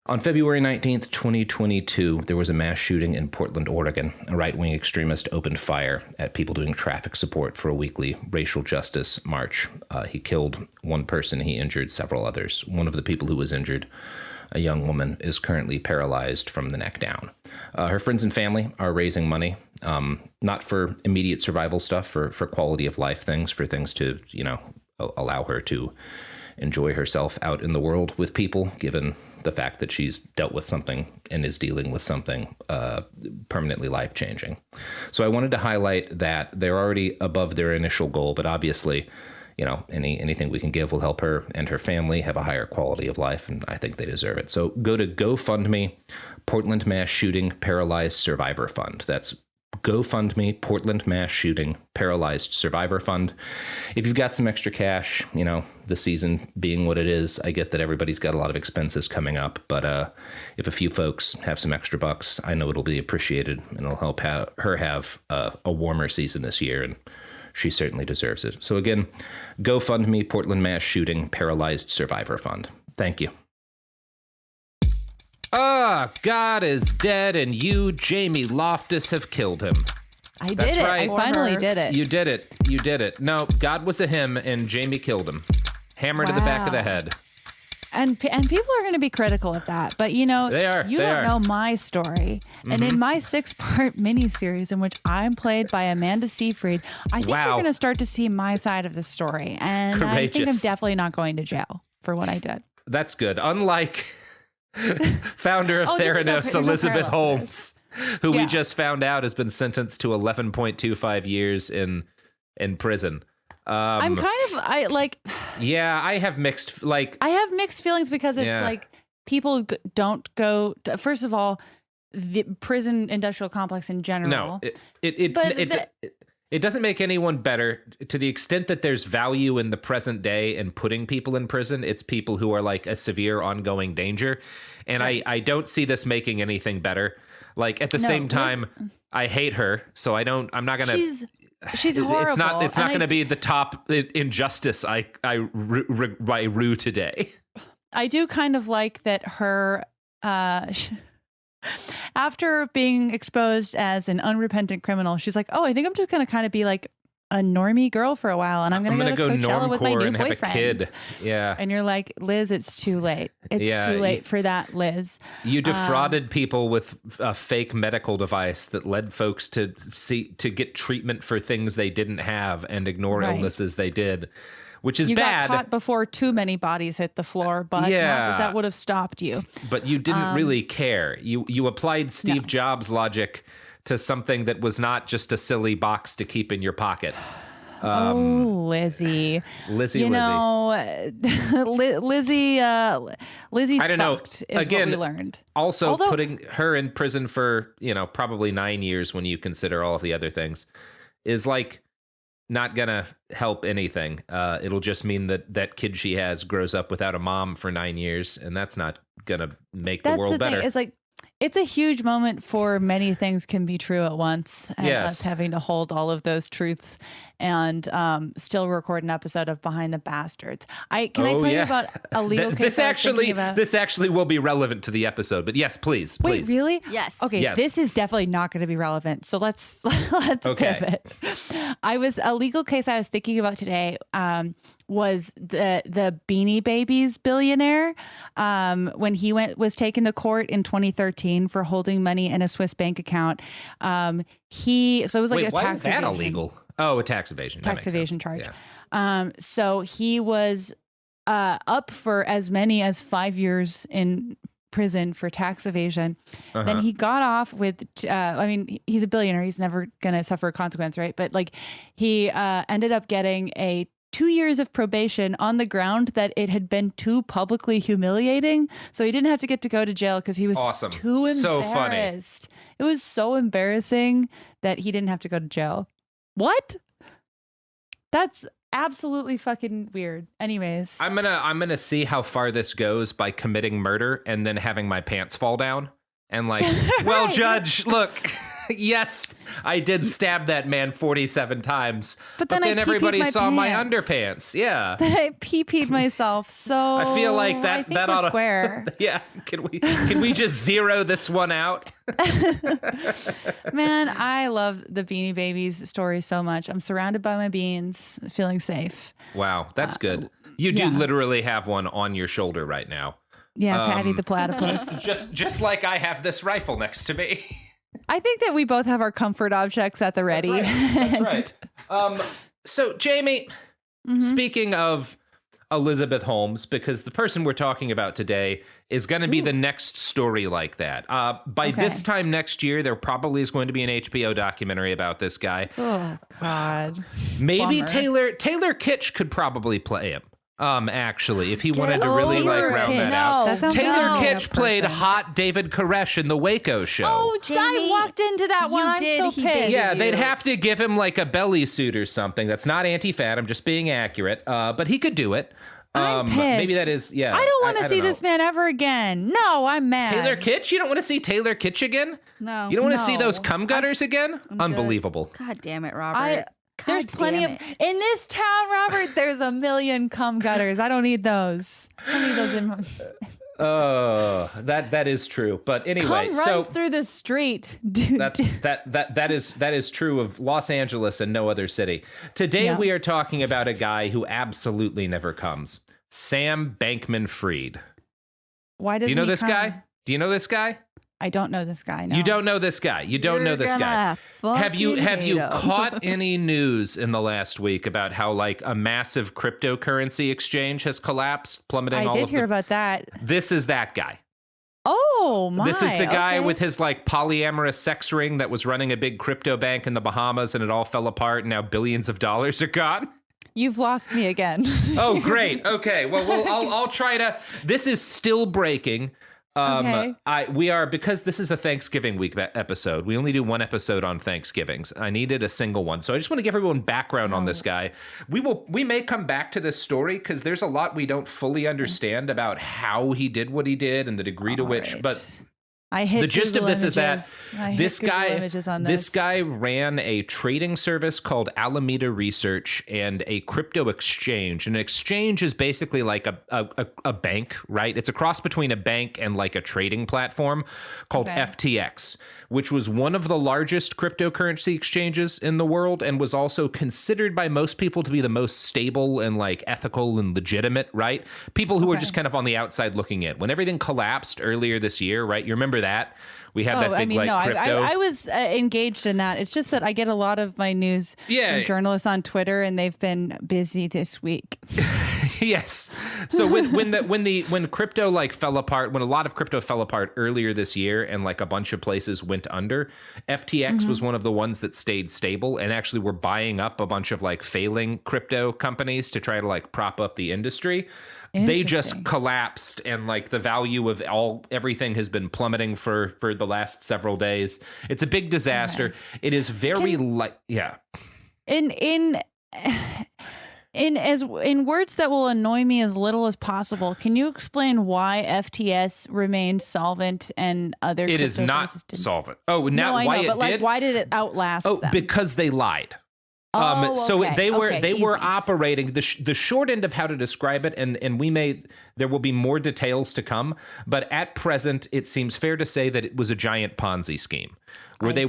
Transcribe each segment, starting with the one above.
On February 19th, 2022, there was a mass shooting in Portland, Oregon. A right-wing extremist opened fire at people doing traffic support for a weekly racial justice march. He killed one person. He injured several others. One of the people who was injured, a young woman, is currently paralyzed from the neck down. Her friends and family are raising money, not for immediate survival stuff, for quality of life things, for things to, allow her to enjoy herself out in the world with people, given the fact that she's dealt with something and is dealing with something permanently life-changing. So I wanted to highlight that they're already above their initial goal, but obviously, anything we can give will help her and her family have a higher quality of life, and I think they deserve it. So go to GoFundMe, Portland Mass Shooting Paralyzed Survivor Fund. That's GoFundMe, Portland Mass Shooting Paralyzed Survivor Fund. If you've got some extra cash, the season being what it is, I get that everybody's got a lot of expenses coming up, but if a few folks have some extra bucks, I know it'll be appreciated, and it'll help her have a warmer season this year, and she certainly deserves it. So again, GoFundMe, Portland Mass Shooting Paralyzed Survivor Fund. Thank you. God is dead, and you, Jamie Loftus, have killed him. I did it. Right. I finally did it. You did it. You did it. No, God was a him, and Jamie killed him. Hammer to the back of the head. And people are going to be critical of that, but they are. You don't know my story. Mm-hmm. And in my 6-part miniseries, in which I'm played by Amanda Seyfried, I think you're going to start to see my side of the story, and courageous. I think I'm definitely not going to jail for what I did. That's good. Unlike founder of Theranos, Elizabeth Holmes, who we just found out has been sentenced to 11.25 years in prison. I have mixed feelings because it's people don't go to, first of all, the prison industrial complex in general. No, it doesn't make anyone better. To the extent that there's value in the present day and putting people in prison, it's people who are like a severe ongoing danger. And right. I don't see this making anything better. Like at the same time, I hate her, so I'm not gonna. She's horrible. It's not gonna be the top injustice I rue today. I do kind of like that her. After being exposed as an unrepentant criminal, she's like, "Oh, I think I'm just gonna kind of be like a normie girl for a while, and I'm gonna go to Coachella with my new boyfriend." Have a kid. Yeah, and you're like, Liz, it's too late. It's too late for that, Liz. You defrauded people with a fake medical device that led folks to get treatment for things they didn't have and ignore illnesses they did. Which is bad. You got caught before too many bodies hit the floor, but that would have stopped you. But you didn't really care. You applied Steve Jobs logic to something that was not just a silly box to keep in your pocket. Lizzie. Lizzie's I don't know. Fucked is Again, what we learned. Also, putting her in prison for, probably 9 years when you consider all of the other things is like not gonna help anything. It'll just mean that kid she has grows up without a mom for 9 years, and that's not gonna make the world better. It's like, it's a huge moment for many things can be true at once, and us having to hold all of those truths and still record an episode of Behind the Bastards. Can I tell you about a legal case? This actually will be relevant to the episode, but yes, please. Wait, really? Yes. Okay, yes. This is definitely not going to be relevant. So let's pivot. A legal case I was thinking about today was the Beanie Babies billionaire when he was taken to court in 2013 for holding money in a Swiss bank account. Why is that illegal? Oh, a tax evasion. Tax evasion charge. Yeah. So he was up for as many as 5 years in prison for tax evasion. Then he got off with, he's a billionaire. He's never going to suffer a consequence, right? But he ended up getting a 2 years of probation on the ground that it had been too publicly humiliating. So he didn't have to go to jail because he was too embarrassed. So funny. It was so embarrassing that he didn't have to go to jail. What? That's absolutely fucking weird. Anyways, I'm gonna see how far this goes by committing murder and then having my pants fall down and well, judge, look. Yes, I did stab that man 47 times. But then everybody saw my underpants. Yeah. Then I pee-peed myself. So I feel like that I think that we're ought to square. Yeah, can we just zero this one out? Man, I love the Beanie Babies story so much. I'm surrounded by my beans, feeling safe. Wow, that's good. You do literally have one on your shoulder right now. Yeah, Patty the platypus. Just like I have this rifle next to me. I think that we both have our comfort objects at the ready. That's right. So, Jamie, speaking of Elizabeth Holmes, because the person we're talking about today is going to be the next story like that. By this time next year, there probably is going to be an HBO documentary about this guy. Oh, God. Maybe Bummer. Taylor Kitsch could probably play him. Actually, if he wanted to really round that out. Taylor Kitsch played hot David Koresh in the Waco show. Oh, Jamie, I walked into that one. I'm so pissed. Yeah, they'd have to give him like a belly suit or something. That's not anti-fat. I'm just being accurate. But he could do it. I'm pissed. Maybe that is, yeah. I don't want to see this man ever again. No, I'm mad. Taylor Kitsch? You don't want to see Taylor Kitsch again? No. You don't want to see those cum gutters again? I'm Unbelievable. Good. God damn it, Robert. There's plenty of in this town, Robert. There's a million cum gutters. I don't need those. I don't need those in my. Oh, that is true. But anyway, cum runs through the street, dude. That is true of Los Angeles and no other city. Today we are talking about a guy who absolutely never comes. Sam Bankman-Fried. Why does Do you know this guy? Do you know this guy? I don't know this guy. No. You don't know this guy. You don't know this guy. Have you caught any news in the last week about how like a massive cryptocurrency exchange has collapsed, plummeting all of I did hear about that. This is that guy. Oh my. This is the guy with his like polyamorous sex ring that was running a big crypto bank in the Bahamas and it all fell apart and now billions of dollars are gone. You've lost me again. Oh, great. Okay. Well, I'll try to. This is still breaking. We are, because this is a Thanksgiving week episode. We only do one episode on Thanksgivings. I needed a single one. So I just want to give everyone background on this guy. We may come back to this story because there's a lot we don't fully understand about how he did what he did and the degree to which, but the gist of this is that this guy ran a trading service called Alameda Research and a crypto exchange. An exchange is basically like a bank, right? It's a cross between a bank and like a trading platform called FTX, which was one of the largest cryptocurrency exchanges in the world and was also considered by most people to be the most stable and like ethical and legitimate, right? People who are just kind of on the outside looking in. When everything collapsed earlier this year, right? You remember that? We had that big crypto. I was engaged in that. It's just that I get a lot of my news from journalists on Twitter, and they've been busy this week. Yes. So when crypto like fell apart, when a lot of crypto fell apart earlier this year, and like a bunch of places went under, FTX was one of the ones that stayed stable and actually were buying up a bunch of like failing crypto companies to try to like prop up the industry. They just collapsed, and like the value of everything has been plummeting for the last several days. It's a big disaster. It is very In words that will annoy me as little as possible, can you explain why FTS remained solvent and other? It is not solvent. Oh, now why it did? Why did it outlast them? Because they lied. So they were operating the short end of how to describe it, and there will be more details to come. But at present, it seems fair to say that it was a giant Ponzi scheme, where they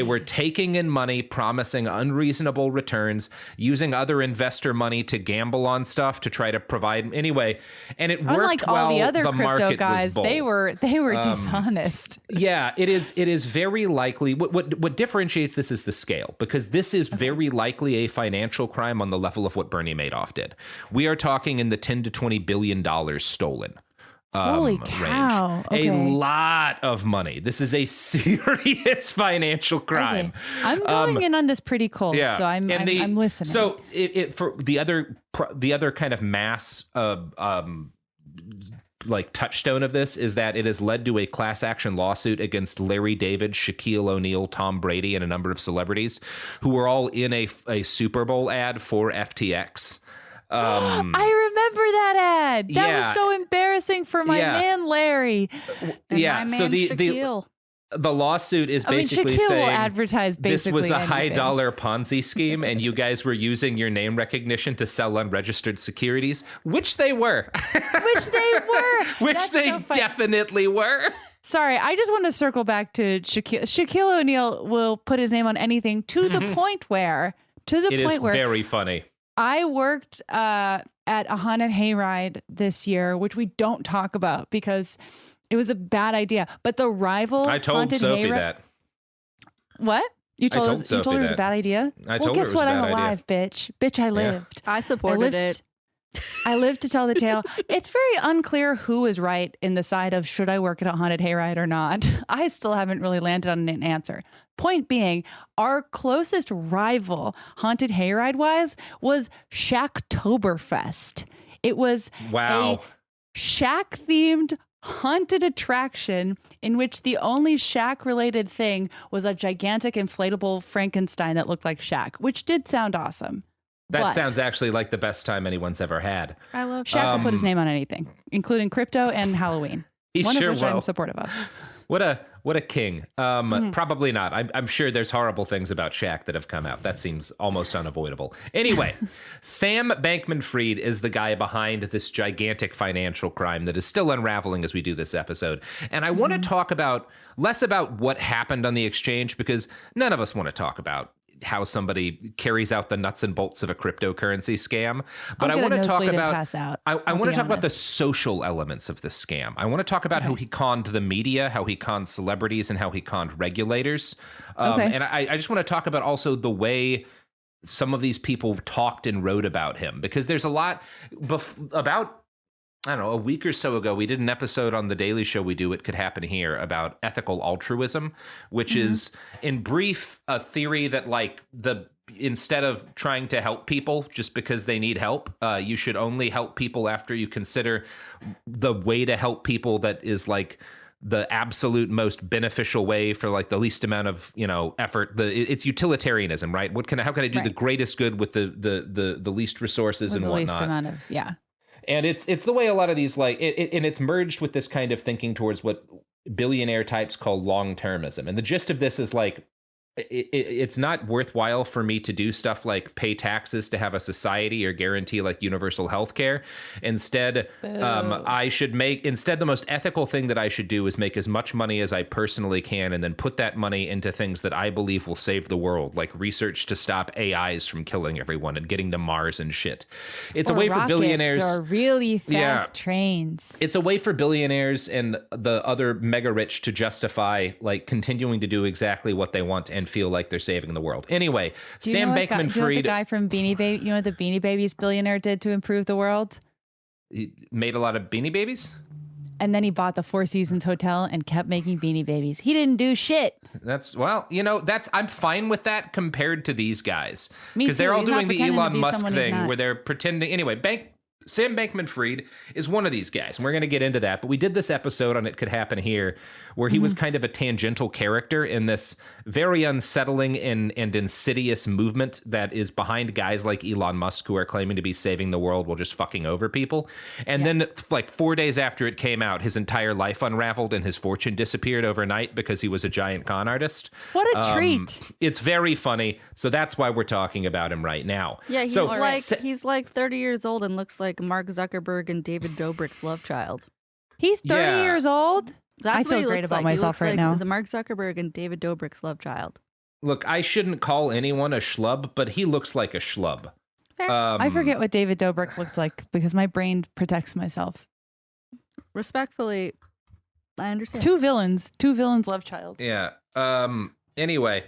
were taking in money, promising unreasonable returns, using other investor money to gamble on stuff to try to provide anyway. And it worked. Unlike all the other crypto guys, they were dishonest. Yeah, it is very likely. What differentiates this is the scale, because this is very likely a financial crime on the level of what Bernie Madoff did. We are talking in the $10 to $20 billion stolen. Holy cow. Range. Okay. A lot of money. This is a serious financial crime. Okay. I'm going in on this pretty cold, so I'm listening. So for the other kind of mass like touchstone of this is that it has led to a class action lawsuit against Larry David, Shaquille O'Neal, Tom Brady, and a number of celebrities who were all in a Super Bowl ad for FTX. I remember that ad. That was so embarrassing for my man Larry. And my man Shaquille. the lawsuit is basically Shaquille will saying advertise this basically was a high anything. dollar Ponzi scheme and you guys were using your name recognition to sell unregistered securities, which they were. Which they were. Which That's they so funny. definitely were. Sorry, I just want to circle back to Shaquille. Shaquille O'Neal will put his name on anything to the point where, It is very funny. I worked at a haunted hayride this year, which we don't talk about because it was a bad idea. But the rival I told haunted Sophie hayride. that. What? You told told us? Sophie You told her it was a that. bad idea. I told her it guess was what? a I'm bad idea. alive, bitch. Bitch, I lived. I supported it. I lived to tell the tale. It's very unclear who is right in the side of should I work at a haunted hayride or not. I still haven't really landed on an answer. Point being, our closest rival, haunted hayride wise, was Shacktoberfest. It was Wow. a shack themed haunted attraction in which the only shack related thing was a gigantic inflatable Frankenstein that looked like Shaq, which did sound awesome. That But sounds actually like the best time anyone's ever had. I love Shaq will put his name on anything, including crypto and Halloween. He One sure of which will. I'm supportive of. What a king. Probably not. I'm sure there's horrible things about Shaq that have come out. That seems almost unavoidable. Anyway, Sam Bankman-Fried is the guy behind this gigantic financial crime that is still unraveling as we do this episode. And I want to talk about less about what happened on the exchange, because none of us want to talk about how somebody carries out the nuts and bolts of a cryptocurrency scam. But I want to talk about pass out. I want to talk about the honest. social elements of the scam. I want to talk about how he conned the media, how he conned celebrities, and how he conned regulators. And I just want to talk about also the way some of these people talked and wrote about him, because there's a lot about, I don't know, a week or so ago, we did an episode on The Daily Show, We Do It Could Happen Here, about ethical altruism, which is, in brief, a theory that, like, instead of trying to help people just because they need help, you should only help people after you consider the way to help people that is, like, the absolute most beneficial way for, like, the least amount of, effort. It's utilitarianism, right? How can I do the greatest good with the least resources and the whatnot? least amount of, yeah. And it's the way a lot of these, like, and it's merged with this kind of thinking towards what billionaire types call long-termism. And the gist of this is, like, it's not worthwhile for me to do stuff like pay taxes to have a society or guarantee, like, universal health care. Instead, the most ethical thing that I should do is make as much money as I personally can and then put that money into things that I believe will save the world, like research to stop AIs from killing everyone and getting to Mars and shit. It's a way for billionaires. Or really fast trains. It's a way for billionaires and the other mega rich to justify, like, continuing to do exactly what they want and feel like they're saving the world. Anyway, Sam Bankman-Fried, the guy from Beanie Baby, what the Beanie Babies billionaire did to improve the world? he made a lot of Beanie Babies. And then he bought the Four Seasons Hotel and kept making Beanie Babies. He didn't do shit. I'm fine with that compared to these guys. Me Because too. they're all He's not doing the pretending to Elon be Musk someone he's thing not. where they're pretending. Anyway, Sam Bankman-Fried is one of these guys, and we're going to get into that. But we did this episode on It Could Happen Here, where he was kind of a tangential character in this very unsettling and insidious movement that is behind guys like Elon Musk, who are claiming to be saving the world while just fucking over people. And then, like, 4 days after it came out, his entire life unraveled and his fortune disappeared overnight because he was a giant con artist. What a treat. It's very funny. So that's why we're talking about him right now. Yeah, he's So, he's like 30 years old and looks like Mark Zuckerberg and David Dobrik's love child. He's 30 years old? That's I what feel he great looks about like. myself he looks right like now. He's a Mark Zuckerberg and David Dobrik's love child. Look, I shouldn't call anyone a schlub, but he looks like a schlub. Fair. I forget what David Dobrik looked like because my brain protects myself. Respectfully, I understand. Two villains love child. Yeah. Anyway,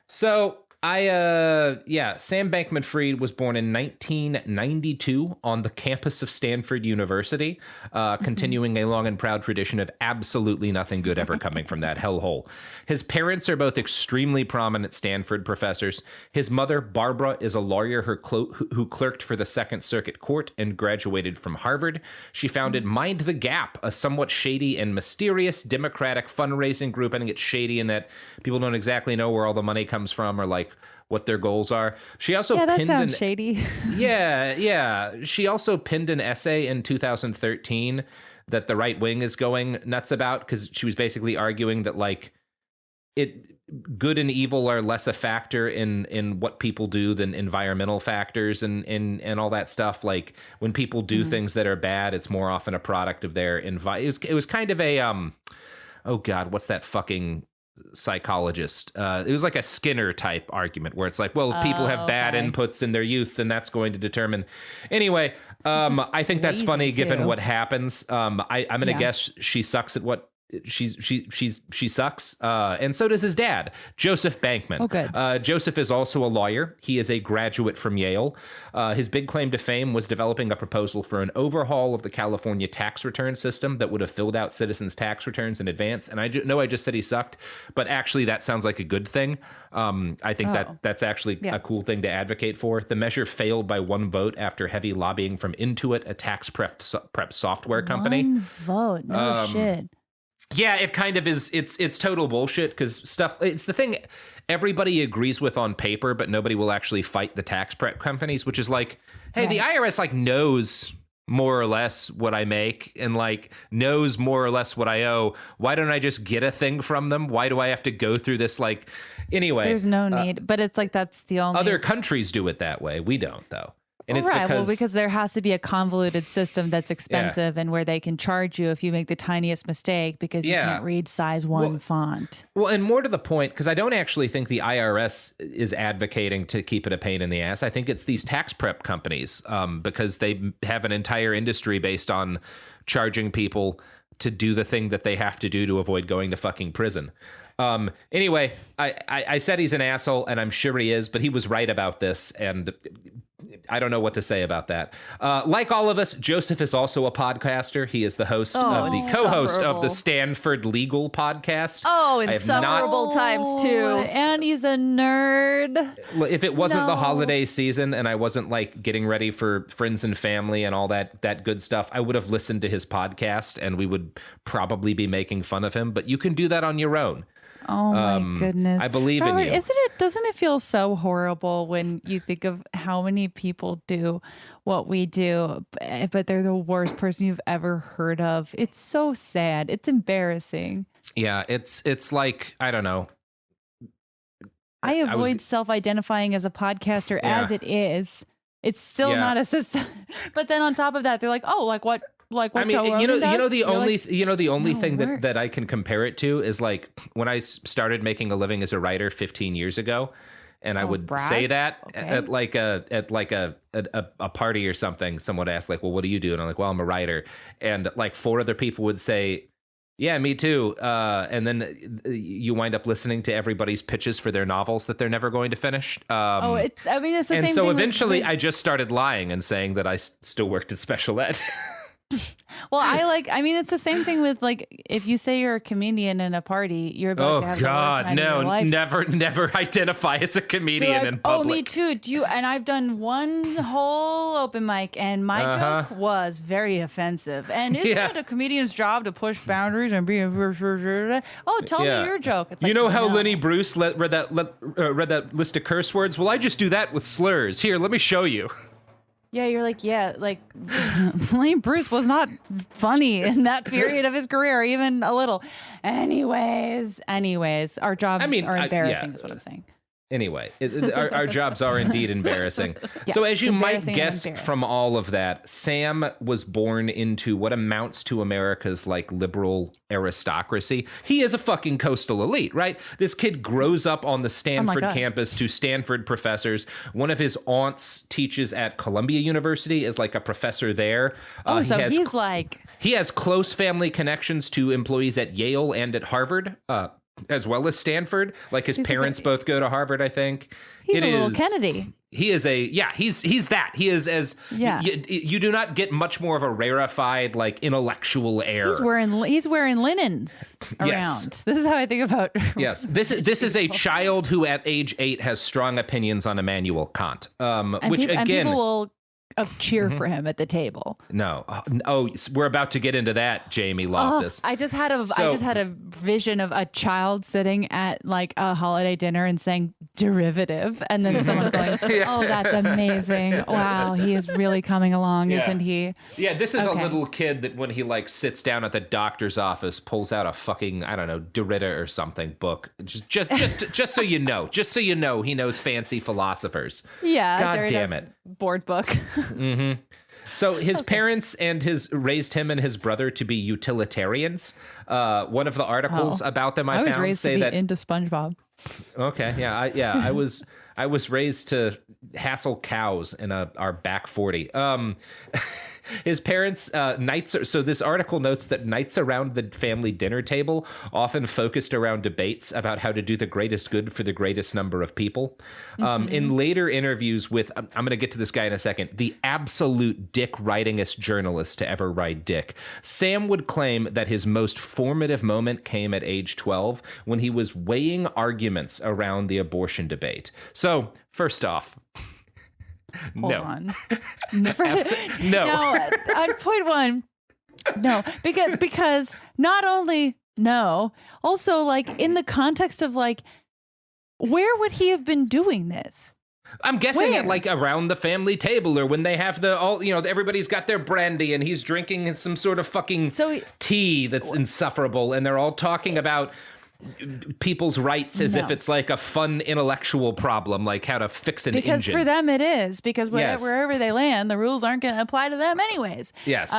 so Sam Bankman-Fried was born in 1992 on the campus of Stanford University, continuing a long and proud tradition of absolutely nothing good ever coming from that hellhole. His parents are both extremely prominent Stanford professors. His mother, Barbara, is a lawyer who clerked for the Second Circuit Court and graduated from Harvard. She founded Mind the Gap, a somewhat shady and mysterious Democratic fundraising group. I think it's shady in that people don't exactly know where all the money comes from or, like, what their goals are. She also sounds shady. Yeah. She also pinned an essay in 2013 that the right wing is going nuts about, because she was basically arguing that, like, good and evil are less a factor in what people do than environmental factors and all that stuff. Like when people do things that are bad, it's more often a product of their it was kind of a oh God, what's that fucking psychologist? It was like a Skinner type argument where it's like, well, if people have bad inputs in their youth, then that's going to determine. Anyway, I think that's funny given what happens. I'm going to guess she sucks at what she sucks, and so does his dad, Joseph Bankman. Oh, good. Joseph is also a lawyer. He is a graduate from Yale. His big claim to fame was developing a proposal for an overhaul of the California tax return system that would have filled out citizens' tax returns in advance. And I know I just said he sucked, but actually that sounds like a good thing. I think that's actually a cool thing to advocate for. The measure failed by 1 vote after heavy lobbying from Intuit, a tax prep software company. 1 vote, no shit. Yeah, it kind of is. It's total bullshit because it's the thing everybody agrees with on paper, but nobody will actually fight the tax prep companies, which is like, hey, the IRS like knows more or less what I make and like knows more or less what I owe. Why don't I just get a thing from them? Why do I have to go through this? Like, anyway, there's no need, but it's like that's the only other countries do it that way. We don't though. And it's because there has to be a convoluted system that's expensive and where they can charge you if you make the tiniest mistake because you can't read size 1 font. Well, and more to the point, because I don't actually think the IRS is advocating to keep it a pain in the ass. I think it's these tax prep companies because they have an entire industry based on charging people to do the thing that they have to do to avoid going to fucking prison. Anyway, I said he's an asshole, and I'm sure he is, but he was right about this, and I don't know what to say about that. Like all of us, Joseph is also a podcaster. He is the host of the co-host of the Stanford Legal podcast. Oh, insufferable times too. And he's a nerd. If it wasn't the holiday season and I wasn't like getting ready for friends and family and all that good stuff, I would have listened to his podcast and we would probably be making fun of him. But you can do that on your own. Oh my goodness. I believe Robert, in you. Doesn't it feel so horrible when you think of how many people do what we do, but they're the worst person you've ever heard of? It's so sad. It's embarrassing. Yeah, it's like, I don't know. I avoid self-identifying as a podcaster as it is. It's still not a system. But then on top of that, they're like, oh, like what? Like what I mean, the only thing it that I can compare it to is like when I started making a living as a writer 15 years ago, and I would say that at a party or something. Someone would ask like, "Well, what do you do?" And I'm like, "Well, I'm a writer." And like 4 other people would say, "Yeah, me too." And then you wind up listening to everybody's pitches for their novels that they're never going to finish. It's the same thing. And so eventually, I just started lying and saying that I still worked at special ed. Well, it's the same thing with like, if you say you're a comedian in a party, you're about to have the worst night of your life. Never identify as a comedian in public. Oh, me too. And I've done one whole open mic and my joke was very offensive. And isn't it a comedian's job to push boundaries and be tell me your joke. It's like, you know how Lenny Bruce read that list of curse words? Well, I just do that with slurs. Here, let me show you. Yeah, you're like, Lenny Bruce was not funny in that period of his career, even a little. Anyways, our jobs are embarrassing, is what I'm saying. Anyway, our jobs are indeed embarrassing. So as you might guess from all of that, Sam was born into what amounts to America's like liberal aristocracy. He is a fucking coastal elite, right? This kid grows up on the Stanford campus to Stanford professors. One of his aunts teaches at Columbia University, is like a professor there. He has close family connections to employees at Yale and at Harvard. As well as Stanford, like his parents both go to Harvard, I think. He's a little Kennedy. He is he's that. He is as you do not get much more of a rarefied like intellectual air. He's wearing linens around. Yes. This is how I think about. Yes, this is a child who at age 8 has strong opinions on Immanuel Kant. Which again, people will cheer for him at the table. No. Oh, we're about to get into that, Jamie Loftus. I just had a vision of a child sitting at like a holiday dinner and saying derivative, and then someone going, "Oh, that's amazing! Wow, he is really coming along, isn't he?" Yeah, this is a little kid that when he like sits down at the doctor's office, pulls out a fucking, I don't know, Derrida or something book. Just so you know, he knows fancy philosophers. Yeah, God Derrida damn it. Board book. Mm-hmm. So his parents raised him and his brother to be utilitarians. One of the articles about them I was found raised say to be that into SpongeBob. Okay, I was raised to hassle cows in our back 40. His parents, so this article notes that nights around the family dinner table often focused around debates about how to do the greatest good for the greatest number of people. In later interviews with, I'm going to get to this guy in a second, the absolute dick writingest journalist to ever write dick, Sam would claim that his most formative moment came at age 12 when he was weighing arguments around the abortion debate. So, first off, Hold no. on. No. On point one, no, because not only no, also like in the context of like, where would he have been doing this? I'm guessing Where? at like around the family table or when they have everybody's got their brandy and he's drinking some sort of fucking tea that's insufferable and they're all talking about people's rights as if it's like a fun intellectual problem, like how to fix an engine. Because for them it is, because wherever they land, the rules aren't going to apply to them anyways. Yes.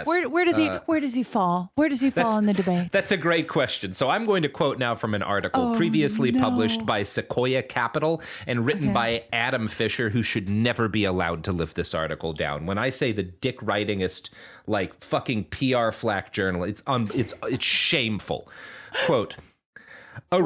Where does he fall? Where does he fall in the debate? That's a great question. So I'm going to quote now from an article previously published by Sequoia Capital and written by Adam Fisher, who should never be allowed to live this article down. When I say the dick writingest, like fucking PR flack journal, it's shameful. Quote, A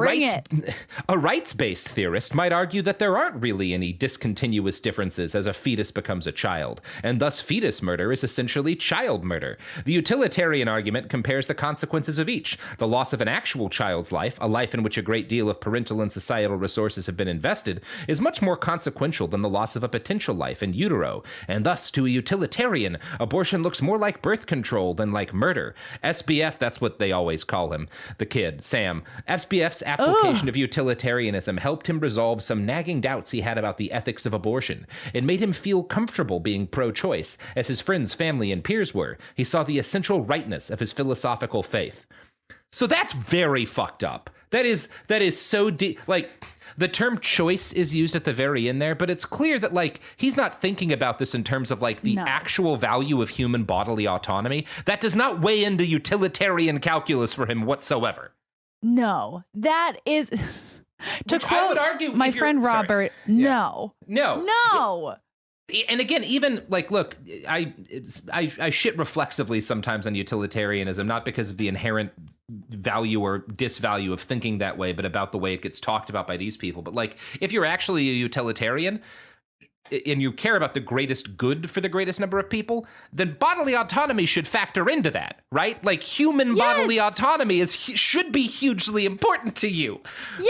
rights-based theorist might argue that there aren't really any discontinuous differences as a fetus becomes a child, and thus fetus murder is essentially child murder. The utilitarian argument compares the consequences of each. The loss of an actual child's life, a life in which a great deal of parental and societal resources have been invested, is much more consequential than the loss of a potential life in utero, and thus, to a utilitarian, abortion looks more like birth control than like murder. SBF, that's what they always call him, the kid, Sam. SBF's application of utilitarianism helped him resolve some nagging doubts he had about the ethics of abortion. It made him feel comfortable being pro-choice, as his friends, family, and peers were. He saw the essential rightness of his philosophical faith. So that's very fucked up. That is so deep. Like, the term choice is used at the very end there, but it's clear that, like, he's not thinking about this in terms of, like, the actual value of human bodily autonomy. That does not weigh into utilitarian calculus for him whatsoever. No, that is, to quote I would argue my friend Robert, no. And again, even like, look, I shit reflexively sometimes on utilitarianism, not because of the inherent value or disvalue of thinking that way, but about the way it gets talked about by these people. But like, if you're actually a utilitarian and you care about the greatest good for the greatest number of people, then bodily autonomy should factor into that, right? Like, human bodily autonomy should be hugely important to you.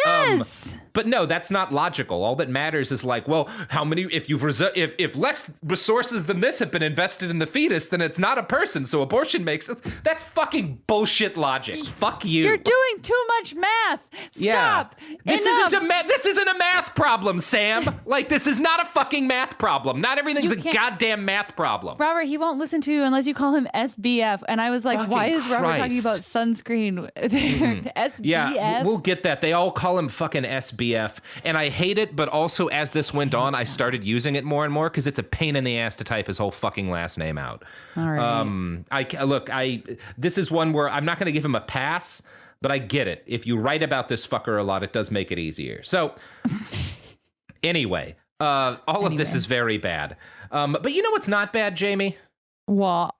Yes. But no, that's not logical. All that matters is like, well, how many, if less resources than this have been invested in the fetus, then it's not a person. So abortion makes sense. That's fucking bullshit logic. Fuck you. You're doing too much math. Stop. This isn't a math problem, Sam. Like, this is not a fucking math problem. Not everything's a goddamn math problem. Robert, he won't listen to you unless you call him SBF. And I was like, why is Robert talking about sunscreen? SBF? Yeah, we'll get that. They all call him fucking SBF. And I hate it, but also as this went on, I started using it more and more because it's a pain in the ass to type his whole fucking last name out. All right. This is one where I'm not going to give him a pass, but I get it. If you write about this fucker a lot, it does make it easier. So anyway, all of this is very bad. But you know what's not bad, Jamie? What?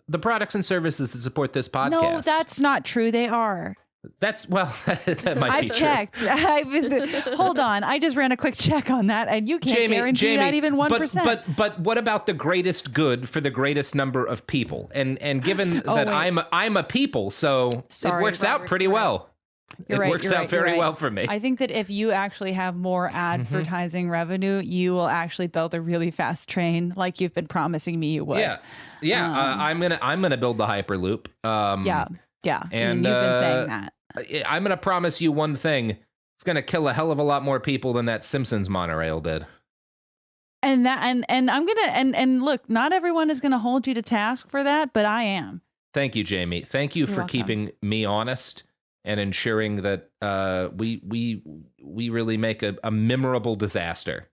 The products and services that support this podcast. No, that's not true. They are. That might be true. I've checked. Hold on. I just ran a quick check on that, and you can't guarantee that even 1%. But what about the greatest good for the greatest number of people? And given that I'm a people, so it works out pretty well. It works out very well for me. I think that if you actually have more advertising revenue, you will actually build a really fast train like you've been promising me you would. Yeah. I'm gonna build the Hyperloop. Yeah. And you've been saying that. I'm gonna promise you one thing. It's gonna kill a hell of a lot more people than that Simpsons monorail did. And I'm gonna and look, not everyone is gonna hold you to task for that, but I am. Thank you, Jamie. Thank you for welcome. keeping me honest and ensuring that we really make a memorable disaster.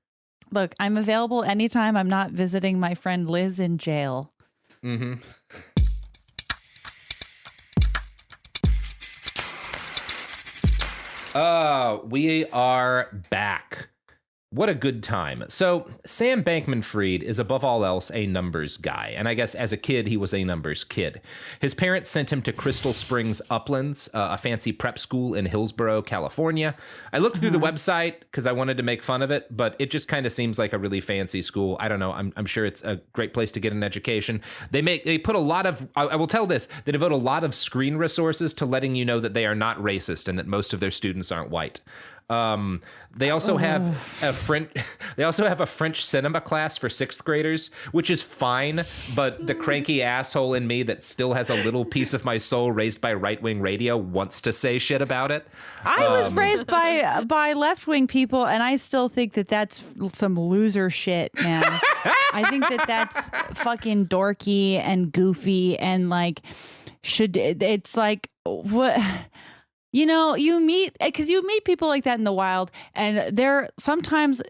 Look, I'm available anytime I'm not visiting my friend Liz in jail. Mm-hmm. We are back. What a good time. So Sam Bankman-Fried is above all else a numbers guy. And I guess as a kid, he was a numbers kid. His parents sent him to Crystal Springs Uplands, a fancy prep school in Hillsborough, California. I looked through the website because I wanted to make fun of it, but it just kind of seems like a really fancy school. I don't know. I'm sure it's a great place to get an education. They put a lot of, I will tell this, they devote a lot of screen resources to letting you know that they are not racist and that most of their students aren't white. They also have a French cinema class for 6th graders, which is fine, but the cranky asshole in me that still has a little piece of my soul raised by right-wing radio wants to say shit about it. I was raised by left-wing people, and I still think that that's some loser shit, man. I think that that's fucking dorky and goofy and like it's like what. You know, you meet people like that in the wild, and they're sometimes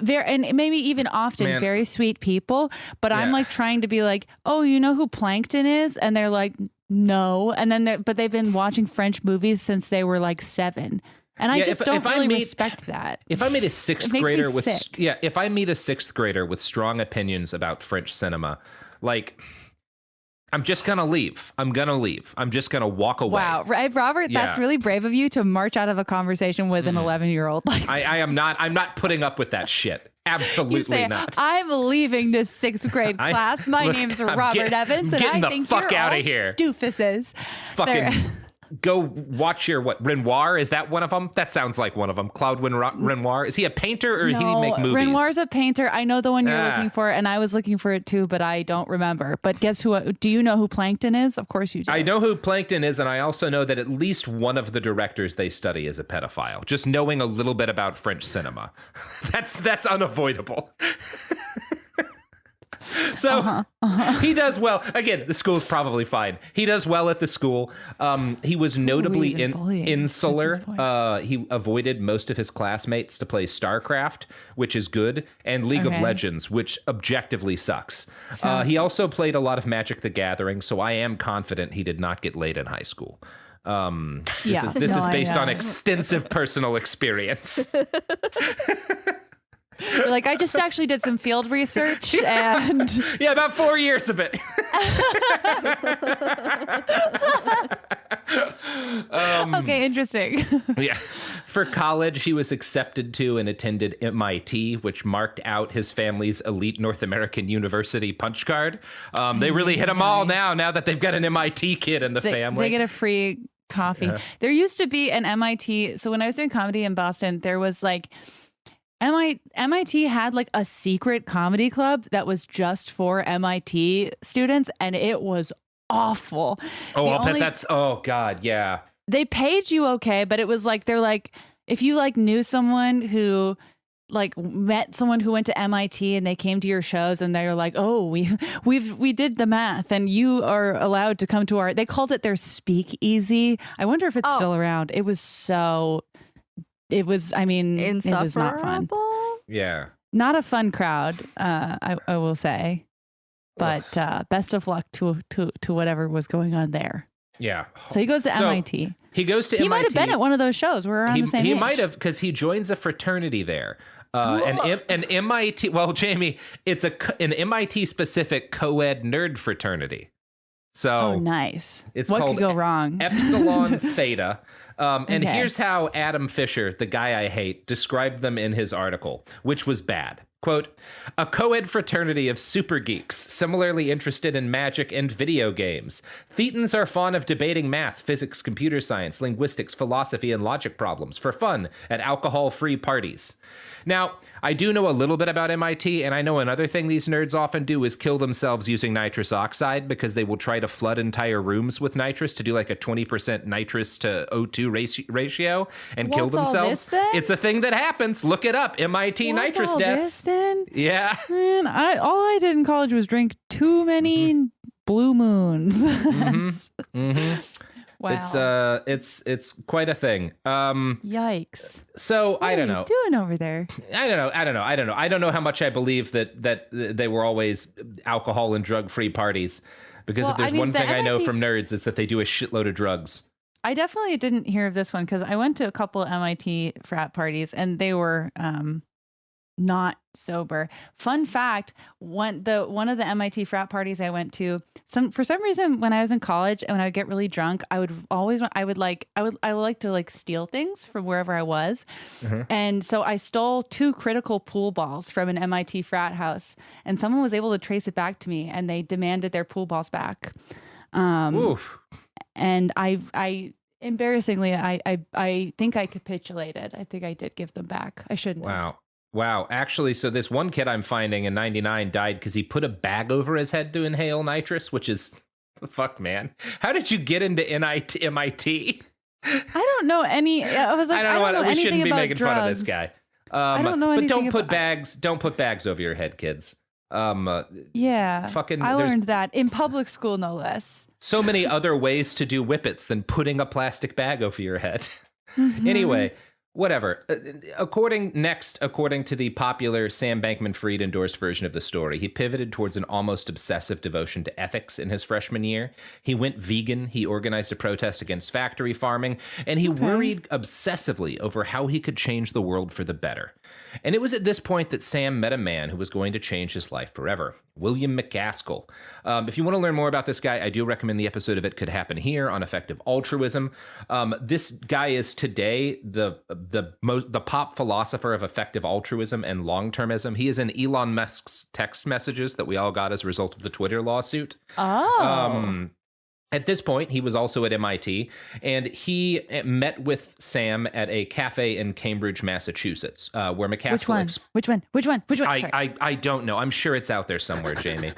and maybe even often very sweet people. But I'm like trying to be like, oh, you know who Plankton is? And they're like, no. And then but they've been watching French movies since they were like 7. And I just don't really respect that. If I meet a 6th grader if I meet a 6th grader with strong opinions about French cinema, like, I'm just going to leave. I'm just going to walk away. Wow. Robert, that's really brave of you to march out of a conversation with an 11-year-old. Like, I'm not putting up with that shit. Absolutely not. I'm leaving this 6th grade class. My name's Robert Evans, and I think you're out of here. Doofuses. Fucking go watch your Renoir. Is that one of them? That sounds like one of them. Claude Renoir. Is he a painter or did he make movies? Renoir's a painter. I know the one you're looking for, and I was looking for it too, but I don't remember. But guess who? Do you know who Plankton is? Of course you do. I know who Plankton is, and I also know that at least one of the directors they study is a pedophile. Just knowing a little bit about French cinema. That's unavoidable. So he does well. Again, the school's probably fine. He does well at the school. He was notably insular. He avoided most of his classmates to play StarCraft, which is good, and League of Legends, which objectively sucks. He also played a lot of Magic the Gathering, so I am confident he did not get laid in high school. This is based on extensive personal experience. You're like, I just actually did some field research and about 4 years of it. Okay, interesting. For college, he was accepted to and attended MIT, which marked out his family's elite North American university punch card. They really hit them all now that they've got an MIT kid in the family. They get a free coffee. There used to be an MIT. So when I was doing comedy in Boston, there was like MIT had like a secret comedy club that was just for MIT students, and it was awful. Oh God, yeah. They paid you okay, but it was like they're like if you like knew someone who like met someone who went to MIT and they came to your shows and they're like, oh, we did the math and you are allowed to come to our. They called it their speakeasy. I wonder if it's still around. It was. I mean, it was not fun. Yeah. Not a fun crowd, I will say. But best of luck to whatever was going on there. Yeah. So he goes to MIT. He goes to MIT. He might have been at one of those shows. We're around the same age. He might have, because he joins a fraternity there. An MIT, well, Jamie, it's an MIT-specific co-ed nerd fraternity. So nice. It's what called could go wrong? Epsilon Theta. Here's how Adam Fisher, the guy I hate, described them in his article, which was bad. Quote, a co-ed fraternity of super geeks, similarly interested in magic and video games. Thetans are fond of debating math, physics, computer science, linguistics, philosophy, and logic problems for fun at alcohol-free parties. Now, I do know a little bit about MIT, and I know another thing these nerds often do is kill themselves using nitrous oxide because they will try to flood entire rooms with nitrous to do like a 20% nitrous to O2 ratio and kill themselves. It's a thing that happens. Look it up. MIT nitrous deaths. Yeah. Man, all I did in college was drink too many blue moons. Wow. It's quite a thing. Yikes. So what I don't know. What are you doing over there? I don't know how much I believe that they were always alcohol and drug-free parties, because if there's one thing I know from nerds, it's that they do a shitload of drugs. I definitely didn't hear of this one because I went to a couple of MIT frat parties and they were not sober. Fun fact, one of the MIT frat parties I went to, for some reason when I was in college and when I would get really drunk, I would like to steal things from wherever I was. And so I stole 2 critical pool balls from an MIT frat house, and someone was able to trace it back to me and they demanded their pool balls back. And I embarrassingly, I think I capitulated. I think I did give them back. I shouldn't have. Wow. Actually, so this one kid I'm finding in 99 died because he put a bag over his head to inhale nitrous, which is, fuck, man. How did you get into MIT? I don't know any. I was like, I don't know we shouldn't be making drugs. fun of this guy. I don't know anything But don't put bags over your head, kids. Yeah. I learned that in public school, no less. So many other ways to do whippets than putting a plastic bag over your head. Anyway. Whatever. According to the popular Sam Bankman-Fried endorsed version of the story, he pivoted towards an almost obsessive devotion to ethics in his freshman year. He went vegan, he organized a protest against factory farming, and he worried obsessively over how he could change the world for the better. And it was at this point that Sam met a man who was going to change his life forever, William McCaskill. If you want to learn more about this guy, I do recommend the episode of It Could Happen Here on effective altruism. This guy is today the pop philosopher of effective altruism and long-termism. He is in Elon Musk's text messages that we all got as a result of the Twitter lawsuit. At this point, he was also at MIT, and he met with Sam at a cafe in Cambridge, Massachusetts, where McCaskill... Which one? Sorry. I don't know. I'm sure it's out there somewhere, Jamie.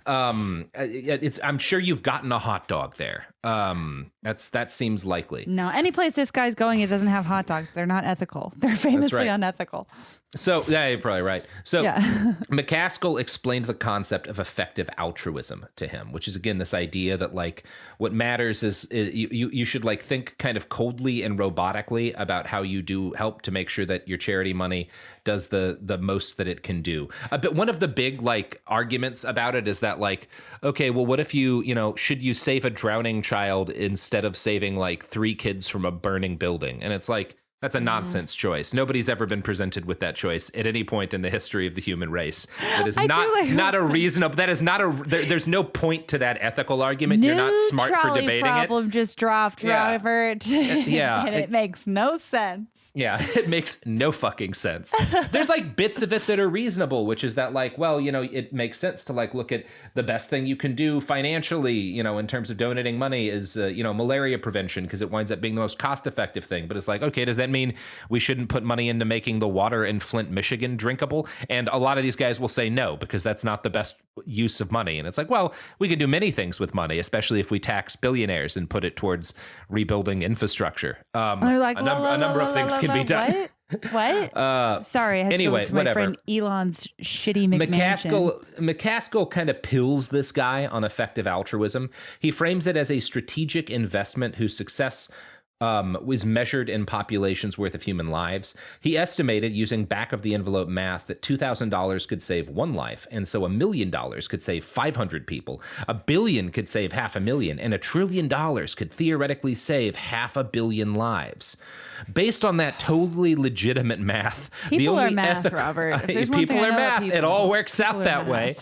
I'm sure you've gotten a hot dog there. That seems likely. No, any place this guy's going, it doesn't have hot dogs. They're not ethical. They're famously unethical. So, yeah, you're probably right. So, McCaskill explained the concept of effective altruism to him, which is, again, this idea that, like, what matters is you should, like, think kind of coldly and robotically about how you do help to make sure that your charity money does the most that it can do. But one of the big, like, arguments about it is that, like, okay, well, what if should you save a drowning child instead of saving, like, 3 kids from a burning building? And it's like, that's a nonsense choice. Nobody's ever been presented with that choice at any point in the history of the human race. That is not a reasonable. That is not there's no point to that ethical argument. You're not smart for debating it. Problem just dropped, Robert. Yeah, and it makes no sense. Yeah, it makes no fucking sense. There's like bits of it that are reasonable, which is that like, well, it makes sense to like look at the best thing you can do financially, in terms of donating money is, malaria prevention, because it winds up being the most cost effective thing. But it's like, okay, does that mean we shouldn't put money into making the water in Flint, Michigan drinkable? And a lot of these guys will say no, because that's not the best use of money. And it's like, well, we can do many things with money, especially if we tax billionaires and put it towards rebuilding infrastructure. They're like, a number of things can be done. What? Sorry, I had to go to my friend Elon's shitty McMansion. McCaskill kind of pills this guy on effective altruism. He frames it as a strategic investment whose success was measured in populations worth of human lives. He estimated, using back-of-the-envelope math, that $2,000 could save 1 life, and so $1 million could save 500 people. $1 billion could save 500,000, and $1 trillion could theoretically save 500 million lives. Based on that totally legitimate math, Robert. people are math. It all works out that way.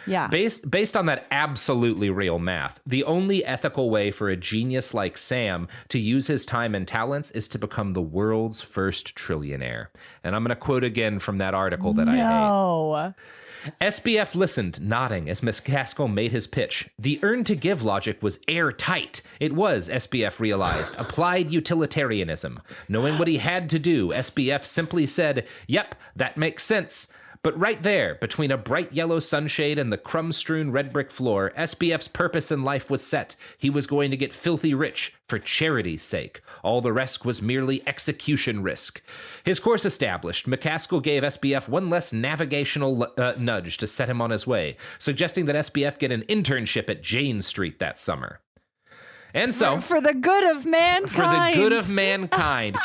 Yeah. Based on that absolutely real math, the only ethical way for a genius like Sam to use his time and talents is to become the world's first trillionaire. And I'm going to quote again from that article that I hate. No. SBF listened, nodding as McCaskill made his pitch. The earn-to-give logic was airtight. It was, SBF realized, applied utilitarianism. Knowing what he had to do, SBF simply said, "Yep, that makes sense." But right there, between a bright yellow sunshade and the crumb-strewn red brick floor, SBF's purpose in life was set. He was going to get filthy rich for charity's sake. All the rest was merely execution risk. His course established, McCaskill gave SBF one less navigational nudge to set him on his way, suggesting that SBF get an internship at Jane Street that summer. And so, for the good of mankind.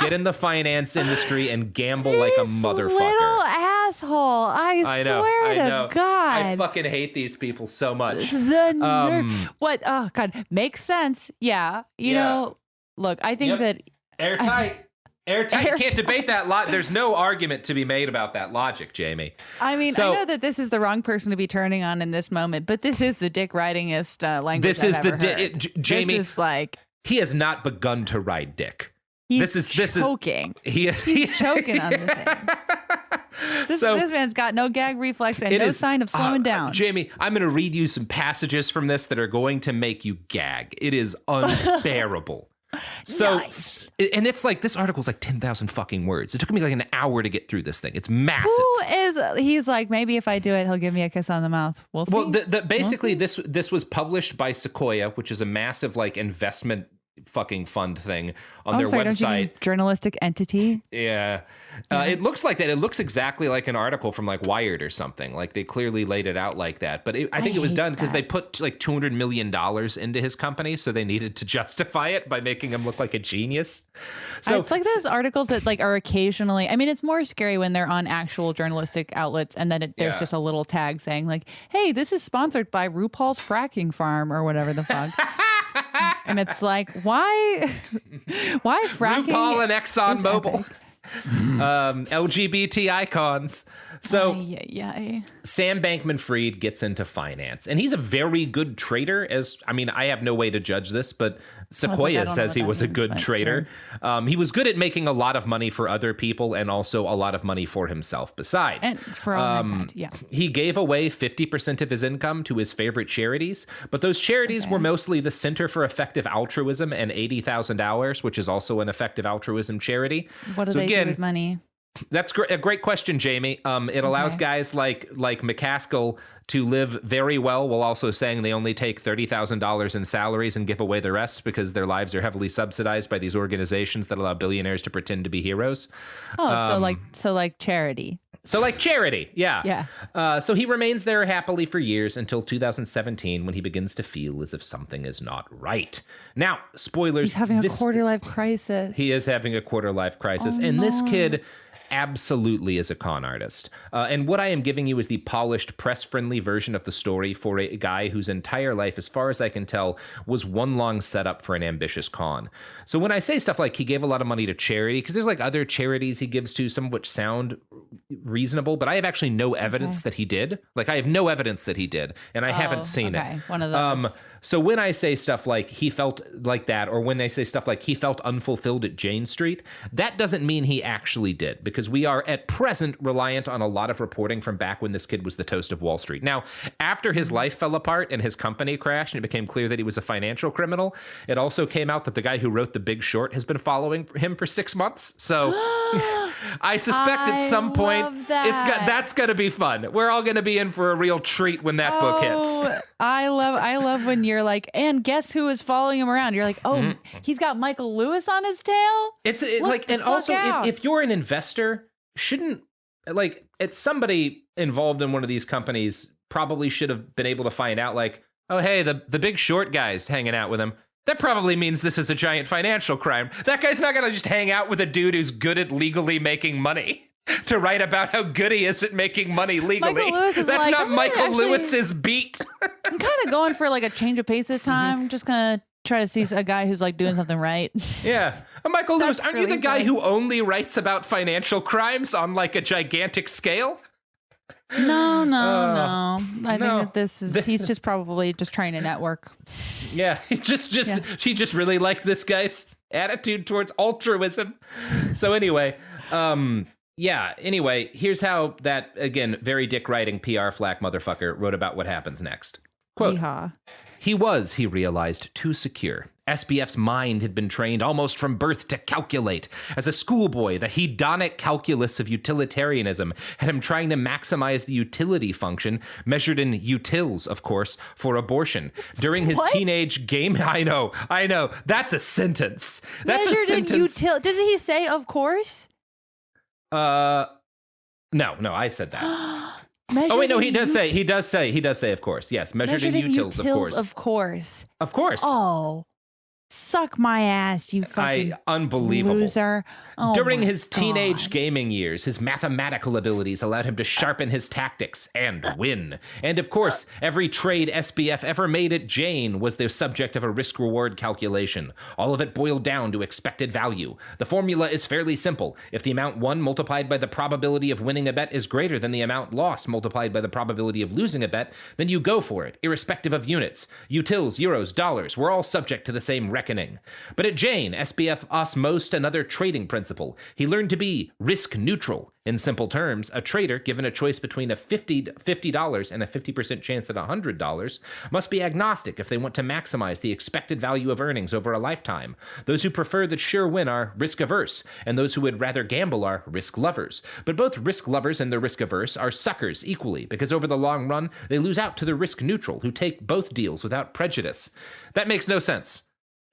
Get in the finance industry and gamble like a motherfucker. Little asshole. I swear to God. I fucking hate these people so much. The nerd. What? Oh, God. Makes sense. Yeah. You know, look, I think that. Airtight. Airtight. You can't debate that. There's no argument to be made about that logic, Jamie. I mean, I know that this is the wrong person to be turning on in this moment, but this is the dick ridingest language this I've is ever the heard. Jamie. This is like he has not begun to ride dick. He's this choking. He's choking on the thing. This man's got no gag reflex and no sign of slowing down. Jamie, I'm going to read you some passages from this that are going to make you gag. It is unbearable. So, nice. And it's like, this article's like 10,000 fucking words. It took me like an hour to get through this thing. It's massive. He's like, maybe if I do it, he'll give me a kiss on the mouth. We'll see. Well, basically this was published by Sequoia, which is a massive like investment fucking fund thing on their website. Don't you mean journalistic entity? Yeah. It looks like that. It looks exactly like an article from like Wired or something. Like they clearly laid it out like that. But I think it was done because they put like $200 million into his company. So they needed to justify it by making him look like a genius. So it's like those articles that like are occasionally, I mean, it's more scary when they're on actual journalistic outlets and then there's just a little tag saying like, hey, this is sponsored by RuPaul's fracking farm or whatever the fuck. And it's like, why fracking? RuPaul and ExxonMobil. LGBT icons. So Sam Bankman-Fried gets into finance, and he's a very good trader. I have no way to judge this, but Sequoia says he was a good trader. Sure. He was good at making a lot of money for other people and also a lot of money for himself besides. And for all mankind, he gave away 50% of his income to his favorite charities, but those charities were mostly the Center for Effective Altruism and 80,000 Hours, which is also an effective altruism charity. What do they do with money? That's a great question, Jamie. It allows guys like McCaskill to live very well while also saying they only take $30,000 in salaries and give away the rest because their lives are heavily subsidized by these organizations that allow billionaires to pretend to be heroes. So like charity. So like charity, yeah. So he remains there happily for years until 2017 when he begins to feel as if something is not right. Now, spoilers. He's having a quarter-life crisis. He is having a quarter-life crisis. And this kid absolutely is a con artist. And what I am giving you is the polished, press-friendly version of the story for a guy whose entire life, as far as I can tell, was one long setup for an ambitious con. So when I say stuff like he gave a lot of money to charity, because there's like other charities he gives to, some of which sound reasonable, but I have actually no evidence that he did. Like I have no evidence that he did, and I haven't seen it. One of those. So when I say stuff like he felt like that, or when I say stuff like he felt unfulfilled at Jane Street, that doesn't mean he actually did, because we are at present reliant on a lot of reporting from back when this kid was the toast of Wall Street. Now, after his life fell apart and his company crashed and it became clear that he was a financial criminal, it also came out that the guy who wrote The Big Short has been following him for 6 months. So I suspect at some point that's going to be fun. We're all going to be in for a real treat when that book hits. I love when you're like, and guess who is following him around? You're like, he's got Michael Lewis on his tail. And also if you're an investor, it's somebody involved in one of these companies probably should have been able to find out like, oh, hey, the Big Short guy's hanging out with him. That probably means this is a giant financial crime. That guy's not going to just hang out with a dude who's good at legally making money to write about how good he is at making money legally. That's like, not Michael Lewis's beat. I'm kind of going for like a change of pace this time. I'm just going to try to see a guy who's like doing something right. Yeah. Michael Lewis, aren't you the guy who only writes about financial crimes on like a gigantic scale? No. I think that this is, he's just probably just trying to network. Yeah, he just really liked this guy's attitude towards altruism. So anyway, here's how that, again, very dick writing PR flack motherfucker wrote about what happens next. Quote, Yeehaw. he realized, too secure. SBF's mind had been trained almost from birth to calculate. As a schoolboy, the hedonic calculus of utilitarianism had him trying to maximize the utility function, measured in utils, of course, for abortion. During his teenage game, I know, that's a sentence. That's measured a sentence. In doesn't he say, of course? No, I said that. Oh wait, no, he does say, of course. Yes, measured in utils, of course. Of course. Oh. Suck my ass, you fucking unbelievable loser. Oh During his teenage gaming years, his mathematical abilities allowed him to sharpen his tactics and win. And of course, every trade SBF ever made at Jane was the subject of a risk-reward calculation. All of it boiled down to expected value. The formula is fairly simple. If the amount won multiplied by the probability of winning a bet is greater than the amount lost multiplied by the probability of losing a bet, then you go for it, irrespective of units. Utils, euros, dollars, we're all subject to the same reckoning. But at Jane, SBF osmosed another trading principle. He learned to be risk neutral. In simple terms, a trader, given a choice between a $50 and a 50% chance at $100, must be agnostic if they want to maximize the expected value of earnings over a lifetime. Those who prefer the sure win are risk averse, and those who would rather gamble are risk lovers. But both risk lovers and the risk averse are suckers equally, because over the long run, they lose out to the risk neutral, who take both deals without prejudice. That makes no sense.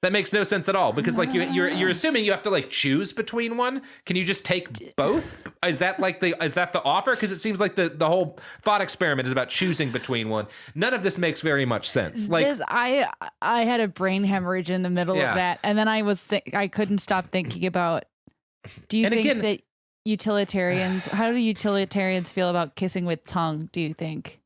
That makes no sense at all, because like you're assuming you have to like choose between one. Can you just take both? Is that the offer? Because it seems like the whole thought experiment is about choosing between one. None of this makes very much sense. Like I had a brain hemorrhage in the middle of that, and then I couldn't stop thinking about. Do you think that utilitarians? How do utilitarians feel about kissing with tongue? Do you think?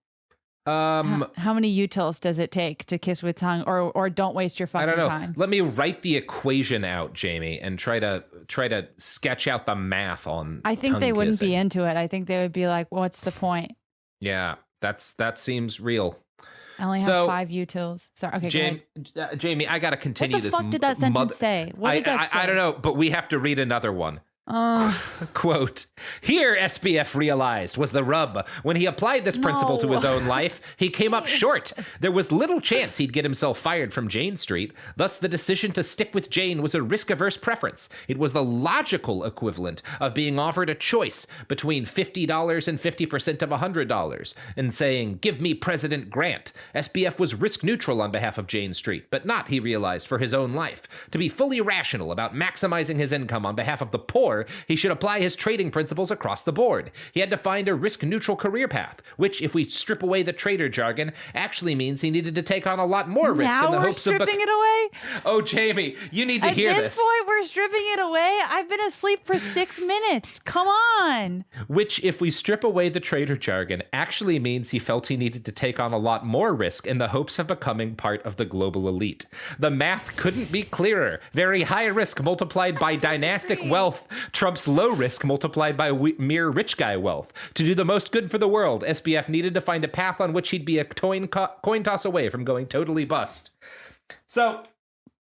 How many utils does it take to kiss with tongue, or don't waste your fucking time? Let me write the equation out, Jamie, and try to sketch out the math on. I think they wouldn't kissing. be into it. I think they would be like, "What's the point?" Yeah, that seems real. I only have 5 utils. Sorry, okay, Jamie, I gotta continue this. What the fuck did that sentence say? What did that say? I don't know, but we have to read another one. Quote, here SBF realized was the rub. When he applied this principle to his own life, he came up short. There was little chance he'd get himself fired from Jane Street. Thus, the decision to stick with Jane was a risk-averse preference. It was the logical equivalent of being offered a choice between $50 and 50% of $100 and saying, give me President Grant. SBF was risk-neutral on behalf of Jane Street, but not, he realized, for his own life. To be fully rational about maximizing his income on behalf of the poor, he should apply his trading principles across the board. He had to find a risk-neutral career path, which, if we strip away the trader jargon, actually means he needed to take on a lot more risk in the hopes of... Now we're stripping it away? Oh, Jamie, you need to hear this. At this point, we're stripping it away? I've been asleep for 6 minutes. Come on. Which, if we strip away the trader jargon, actually means he felt he needed to take on a lot more risk in the hopes of becoming part of the global elite. The math couldn't be clearer. Very high risk multiplied by dynastic wealth trumps low risk multiplied by mere rich guy wealth. To do the most good for the world, SBF needed to find a path on which he'd be a coin toss away from going totally bust. So,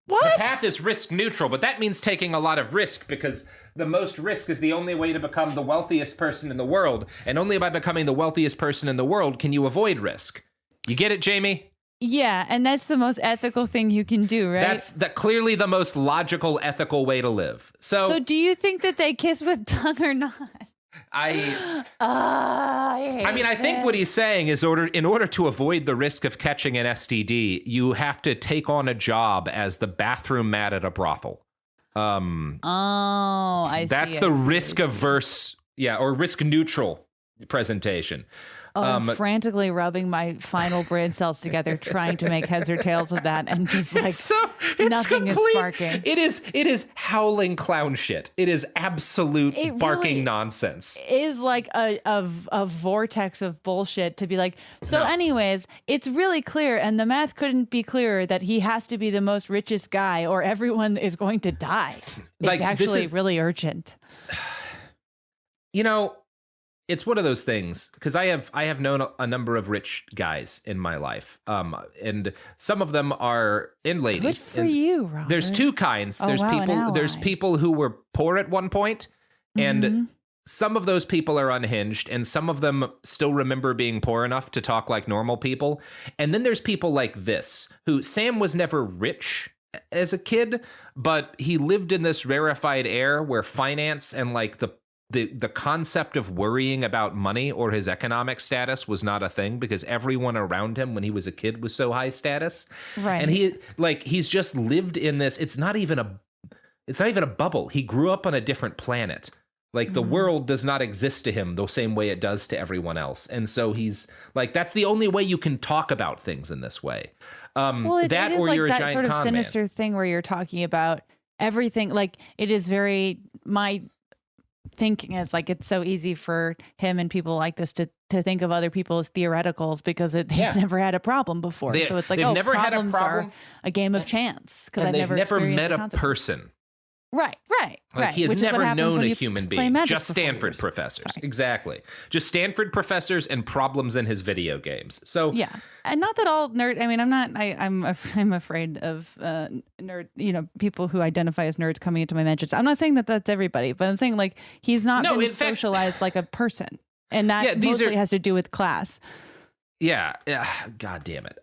the path is risk neutral, but that means taking a lot of risk, because the most risk is the only way to become the wealthiest person in the world, and only by becoming the wealthiest person in the world can you avoid risk. You get it, Jamie? Yeah, and that's the most ethical thing you can do, right? That's clearly the most logical, ethical way to live. So do you think that they kiss with tongue or not? I I think what he's saying is in order to avoid the risk of catching an STD, you have to take on a job as the bathroom mat at a brothel. I see. That's the risk averse, or risk neutral presentation. I'm frantically rubbing my final brain cells together, trying to make heads or tails of that, and just like nothing is sparking. It is howling clown shit. It is absolute barking nonsense. It is like a vortex of bullshit to be like, anyways, it's really clear, and the math couldn't be clearer that he has to be the most richest guy or everyone is going to die. It's actually really urgent. You know, it's one of those things, because I have known a number of rich guys in my life, and some of them are in ladies. Good for you, Robert. There's two kinds. Oh, wow, There's people who were poor at one point, and some of those people are unhinged, and some of them still remember being poor enough to talk like normal people. And then there's people like this, who Sam was never rich as a kid, but he lived in this rarefied air where finance and like the concept of worrying about money or his economic status was not a thing, because everyone around him when he was a kid was so high status. Right. And he's just lived in this. It's not even a bubble. He grew up on a different planet. Like the world does not exist to him the same way it does to everyone else. And so he's like, that's the only way you can talk about things in this way. Well, it is or like you're a that giant sort of con sinister man. thing where you're talking about everything. Like it is my thinking is like, it's so easy for him and people like this to think of other people as theoreticals because they've never had a problem before. So it's like, never had a problems problem, are a game of chance because I've they've never met a person. Right. Like he has Which never known a human being. Just for 4 Stanford years. professors. Sorry. Exactly. Just Stanford professors and problems in his video games. So yeah, and not that all nerd. I mean, I'm afraid of nerd. People who identify as nerds coming into my mentions. I'm not saying that that's everybody, but I'm saying like he's not been socialized like a person, and that mostly has to do with class. Yeah. God damn it.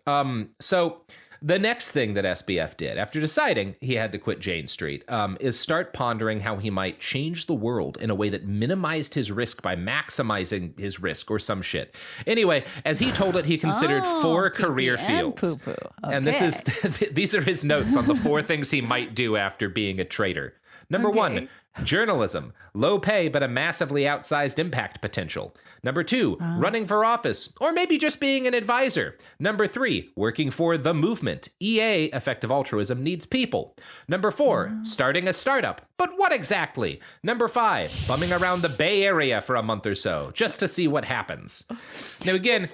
So the next thing that SBF did after deciding he had to quit Jane Street is start pondering how he might change the world in a way that minimized his risk by maximizing his risk or some shit. Anyway, as he told it, he considered 4 career fields. Okay. And these are his notes on the 4 things he might do after being a traitor. Number 1, journalism. Low pay, but a massively outsized impact potential. Number 2, running for office, or maybe just being an advisor. Number 3, working for the movement. EA, effective altruism, needs people. Number 4, starting a startup. But what exactly? Number 5, bumming around the Bay Area for a month or so, just to see what happens. Now, again...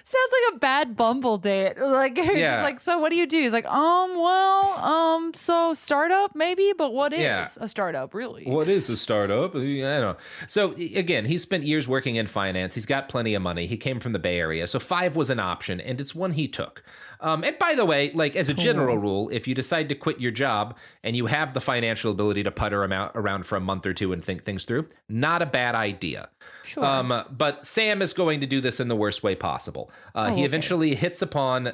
Sounds like a bad Bumble date. Like, you're just like, so what do you do? He's like, so startup maybe, but what is a startup really? What is a startup? I don't know. So again, he spent years working in finance. He's got plenty of money. He came from the Bay Area. So 5 was an option, and it's one he took. And by the way, like as a general rule, if you decide to quit your job and you have the financial ability to putter around for a month or 2 and think things through, not a bad idea. Sure. But Sam is going to do this in the worst way possible. He eventually hits upon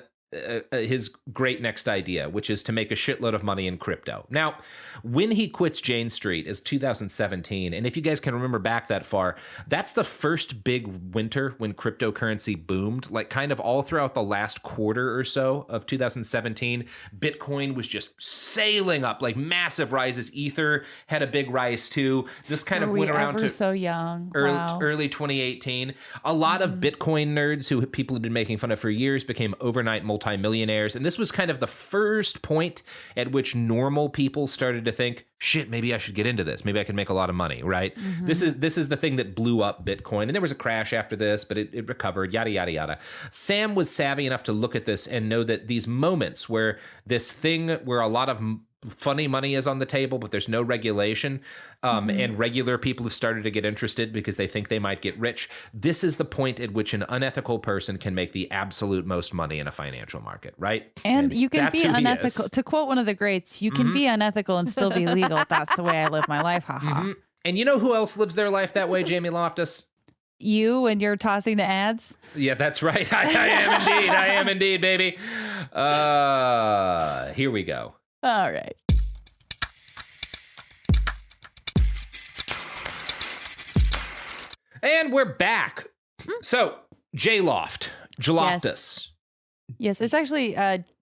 his great next idea, which is to make a shitload of money in crypto. Now, when he quits Jane Street is 2017. And if you guys can remember back that far, that's the first big winter when cryptocurrency boomed, like kind of all throughout the last quarter or so of 2017. Bitcoin was just sailing up, like massive rises. Ether had a big rise too. Just kind of went around to so young. Early 2018. A lot of Bitcoin nerds who people had been making fun of for years became overnight multimillionaires. And this was kind of the first point at which normal people started to think, shit, maybe I should get into this. Maybe I can make a lot of money, right? This is the thing that blew up Bitcoin. And there was a crash after this, but it recovered, yada, yada, yada. Sam was savvy enough to look at this and know that these moments where this thing where a lot of funny money is on the table, but there's no regulation, and regular people have started to get interested because they think they might get rich. This is the point at which an unethical person can make the absolute most money in a financial market, right? And you can be unethical. To quote one of the greats, you can be unethical and still be legal. That's the way I live my life. Haha. And you know who else lives their life that way, Jamie Loftus? You, when you're tossing the ads? Yeah, that's right. I am indeed. I am indeed, baby. Here we go. All right. And we're back. So, J-Loft, Jaloftus. Yes, it's actually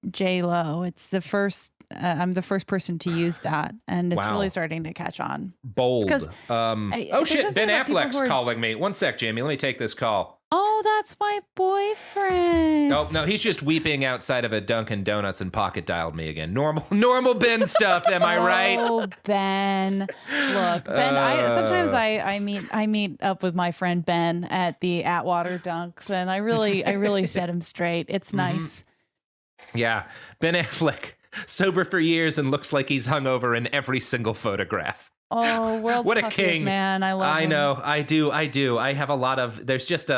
J-Lo. It's the first, I'm the first person to use that, and it's really starting to catch on. Bold. Shit, Ben Affleck's calling me. One sec, Jamie. Let me take this call. Oh, that's my boyfriend. Oh, no, he's just weeping outside of a Dunkin' Donuts and pocket dialed me again. Normal Ben stuff, am I right? Oh, Ben. Look, Ben, sometimes I meet up with my friend Ben at the Atwater Dunks, and I really set him straight. It's nice. Yeah, Ben Affleck. sober for years and looks like he's hungover in every single photograph. Oh, world's What a puffiest king. man. I love him. I know. I do. I have a lot of, there's just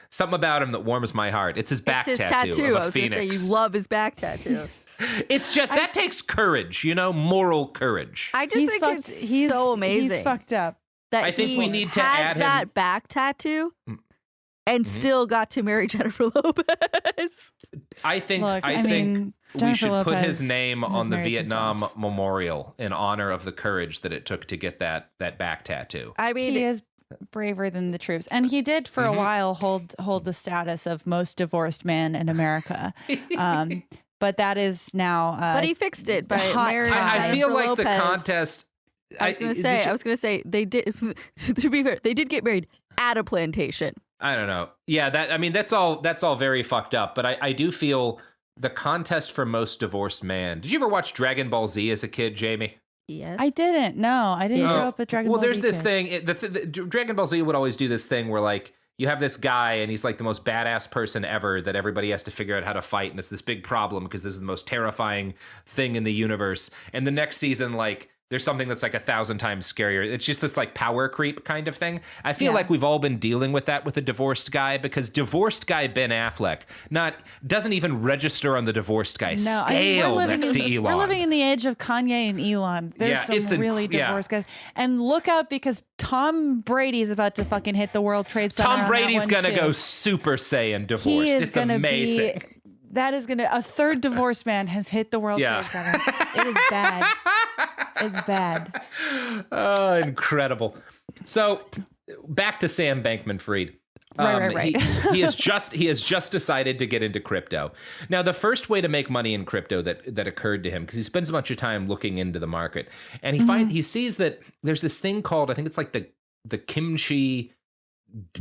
something about him that warms my heart. It's his back It's his tattoo of I a was going phoenix. to say, you love his back tattoo. It's just, that takes courage, moral courage. I just think it's so amazing. He's fucked up. That I think he we need to has add him- that back tattoo and still got to marry Jennifer Lopez. I think Look, I think mean, we Jennifer should put his Lopez name has on the married two Vietnam films. Memorial in honor of the courage that it took to get that back tattoo. I mean, He is braver than the troops, and he did for a while hold the status of most divorced man in America. But that is now. but he fixed it by hot marrying tie. I feel Jennifer like the Lopez. contest. I was gonna say they did. To be fair, they did get married at a plantation. I don't know. Yeah, that's all very fucked up. But I do feel the contest for most divorced man. Did you ever watch Dragon Ball Z as a kid, Jamie? Yes, I didn't. No, I didn't grow up with Dragon Ball Z. Well, there's this kid. thing. The Dragon Ball Z would always do this thing where like you have this guy and he's like the most badass person ever that everybody has to figure out how to fight, and it's this big problem because this is the most terrifying thing in the universe. And the next season, like, there's something that's like 1,000 times scarier. It's just this like power creep kind of thing. I feel like we've all been dealing with that with a divorced guy, because divorced guy Ben Affleck doesn't even register on the divorced guy scale next to Elon. We're living in the age of Kanye and Elon. There's some really divorced guys. And look out, because Tom Brady's about to fucking hit the World Trade Center. Tom Brady's going to go Super Saiyan divorced. He is it's amazing. That is going to, a third divorced man has hit the World Trade Center. It is bad. It's bad. Oh, incredible. So back to Sam Bankman-Fried. Right. He has just decided to get into crypto. Now, the first way to make money in crypto that occurred to him, because he spends a bunch of time looking into the market, and he sees that there's this thing called, I think it's like the kimchi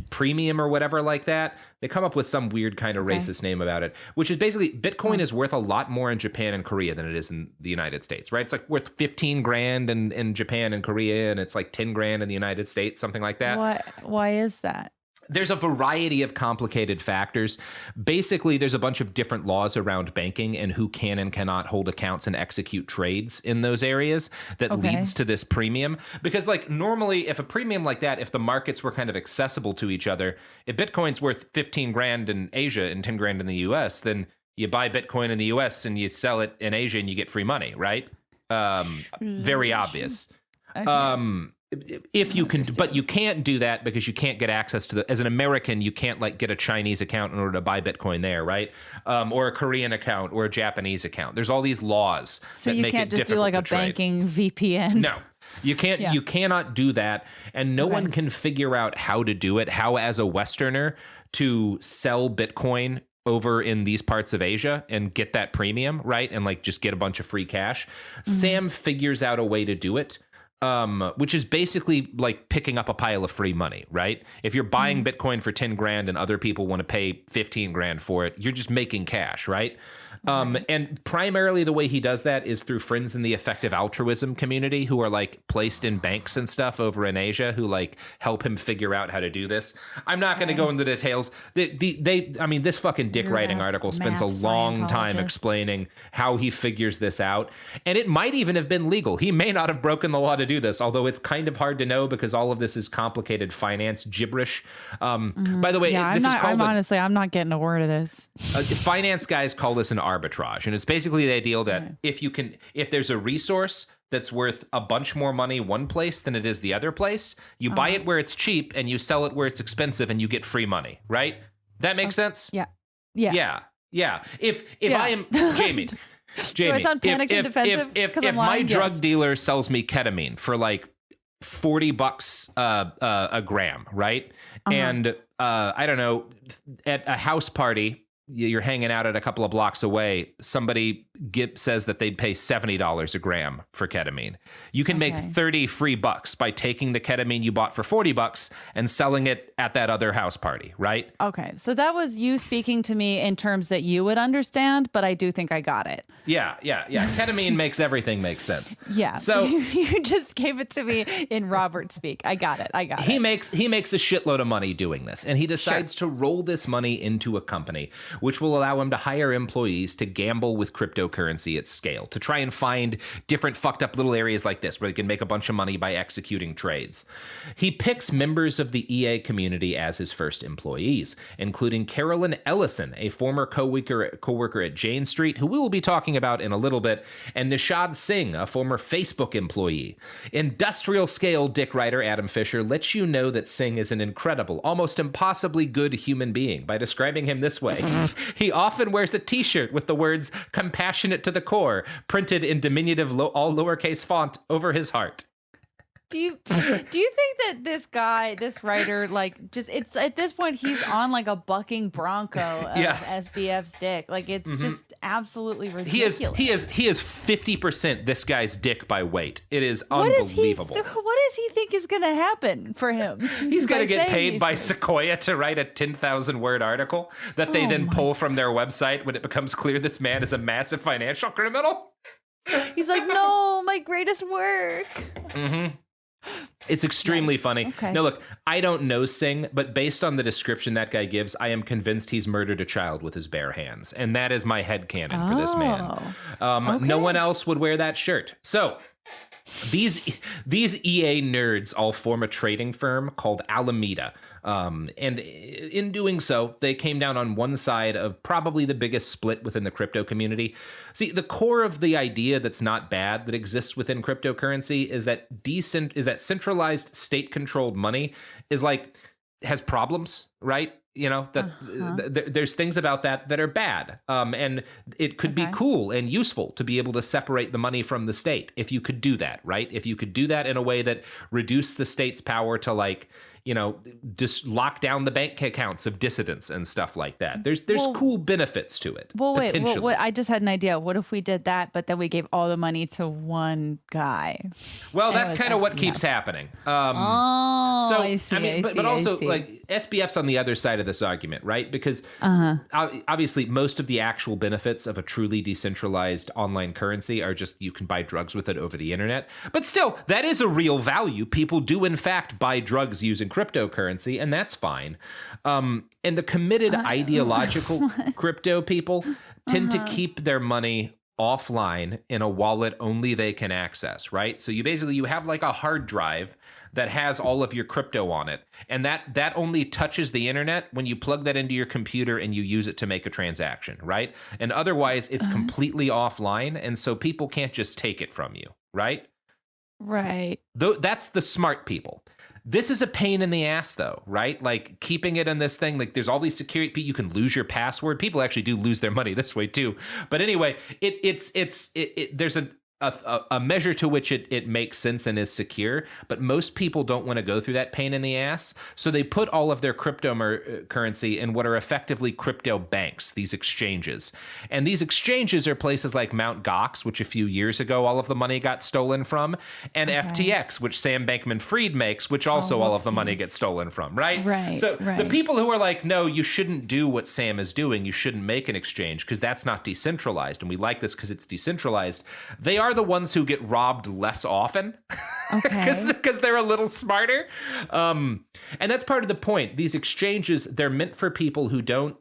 premium or whatever like that. They come up with some weird kind of racist name about it, which is basically Bitcoin is worth a lot more in Japan and Korea than it is in the United States, right? It's like worth 15 grand in Japan and Korea, and it's like 10 grand in the United States, something like that. Why is that? There's a variety of complicated factors. Basically, there's a bunch of different laws around banking and who can and cannot hold accounts and execute trades in those areas that leads to this premium. Because like normally, if a premium like that, if the markets were kind of accessible to each other, if Bitcoin's worth 15 grand in Asia and 10 grand in the US, then you buy Bitcoin in the US and you sell it in Asia and you get free money, right? Very obvious. Okay. If you can, but you can't do that because you can't get access to as an American, you can't like get a Chinese account in order to buy Bitcoin there, right? Or a Korean account or a Japanese account. There's all these laws that make it difficult to trade. So you can't just do like a banking VPN. No, you can't. You cannot do that, and no one can figure out how to do it. How, as a Westerner, to sell Bitcoin over in these parts of Asia and get that premium, right? And like just get a bunch of free cash. Sam figures out a way to do it. Which is basically like picking up a pile of free money, right? If you're buying Bitcoin for 10 grand and other people want to pay 15 grand for it, you're just making cash, right? And primarily the way he does that is through friends in the effective altruism community who are like placed in banks and stuff over in Asia who like help him figure out how to do this. I'm not going to go into the details. I mean, this fucking dick writing article spends a long time explaining how he figures this out. And it might even have been legal. He may not have broken the law to do this, although it's kind of hard to know because all of this is complicated finance gibberish. By the way, this is called I'm not getting a word of this. Finance guys call this an arbitrage, and it's basically the idea that if there's a resource that's worth a bunch more money one place than it is the other place, you buy it where it's cheap and you sell it where it's expensive and you get free money, right? That makes sense? Yeah. If I am Jamie, do I sound panicked and defensive? If my drug dealer sells me ketamine for like $40 a gram, right? And I don't know, at a house party, you're hanging out at a couple of blocks away, somebody says that they'd pay $70 a gram for ketamine. You can make 30 free bucks by taking the ketamine you bought for $40 and selling it at that other house party, right? Okay. So that was you speaking to me in terms that you would understand, but I do think I got it. Yeah. Ketamine makes everything make sense. Yeah. So you just gave it to me in Robert speak. I got it. He makes a shitload of money doing this, and he decides to roll this money into a company, which will allow him to hire employees to gamble with cryptocurrency at scale, to try and find different fucked up little areas like this where they can make a bunch of money by executing trades. He picks members of the EA community as his first employees, including Carolyn Ellison, a former co-worker at Jane Street, who we will be talking about in a little bit, and Nishad Singh, a former Facebook employee. Industrial scale dick writer Adam Fisher lets you know that Singh is an incredible, almost impossibly good human being by describing him this way. He often wears a t-shirt with the words "compassionate to the core" printed in diminutive all lowercase font over his heart. Do you think that this writer, like, just, it's at this point he's on like a bucking bronco of SBF's dick? Like, it's just absolutely ridiculous. He is 50% this guy's dick by weight. It is unbelievable. What does he think is going to happen for him? He's going to get paid by Sequoia to write a 10,000 word article that they then pull from their website when it becomes clear this man is a massive financial criminal. He's like, no, my greatest work. It's extremely funny. Okay. Now, look, I don't know Singh, but based on the description that guy gives, I am convinced he's murdered a child with his bare hands. And that is my headcanon for this man. No one else would wear that shirt. So these EA nerds all form a trading firm called Alameda. And in doing so, they came down on one side of probably the biggest split within the crypto community. See, the core of the idea that's not bad that exists within cryptocurrency is that centralized state-controlled money has problems, right? You know, that there's things about that are bad. And it could be cool and useful to be able to separate the money from the state if you could do that, right? If you could do that in a way that reduced the state's power to, like, you know, just lock down the bank accounts of dissidents and stuff like that. There's cool benefits to it. Well, wait, I just had an idea. What if we did that, but then we gave all the money to one guy? Well, that's kind of what keeps happening. I see. But also, like, SBF's on the other side of this argument, right? Because obviously most of the actual benefits of a truly decentralized online currency are just you can buy drugs with it over the internet. But still, that is a real value. People do, in fact, buy drugs using cryptocurrency, and that's fine. And the committed ideological crypto people tend to keep their money offline in a wallet only they can access, right? So you have like a hard drive that has all of your crypto on it, and that only touches the internet when you plug that into your computer and you use it to make a transaction, right? And otherwise it's completely offline, and so people can't just take it from you, right? Right. That's the smart people. This is a pain in the ass, though, right? Like, keeping it in this thing, like, there's all these security. You can lose your password. People actually do lose their money this way too. But anyway, there's a measure to which it makes sense and is secure, but most people don't want to go through that pain in the ass. So they put all of their cryptocurrency in what are effectively crypto banks, these exchanges. And these exchanges are places like Mt. Gox, which a few years ago all of the money got stolen from, and FTX, which Sam Bankman-Fried makes, which also all of the money gets stolen from, right? Right. So the people who are like, no, you shouldn't do what Sam is doing, you shouldn't make an exchange because that's not decentralized, and we like this because it's decentralized, they are the ones who get robbed less often because they're a little smarter. And that's part of the point. These exchanges, they're meant for people who don't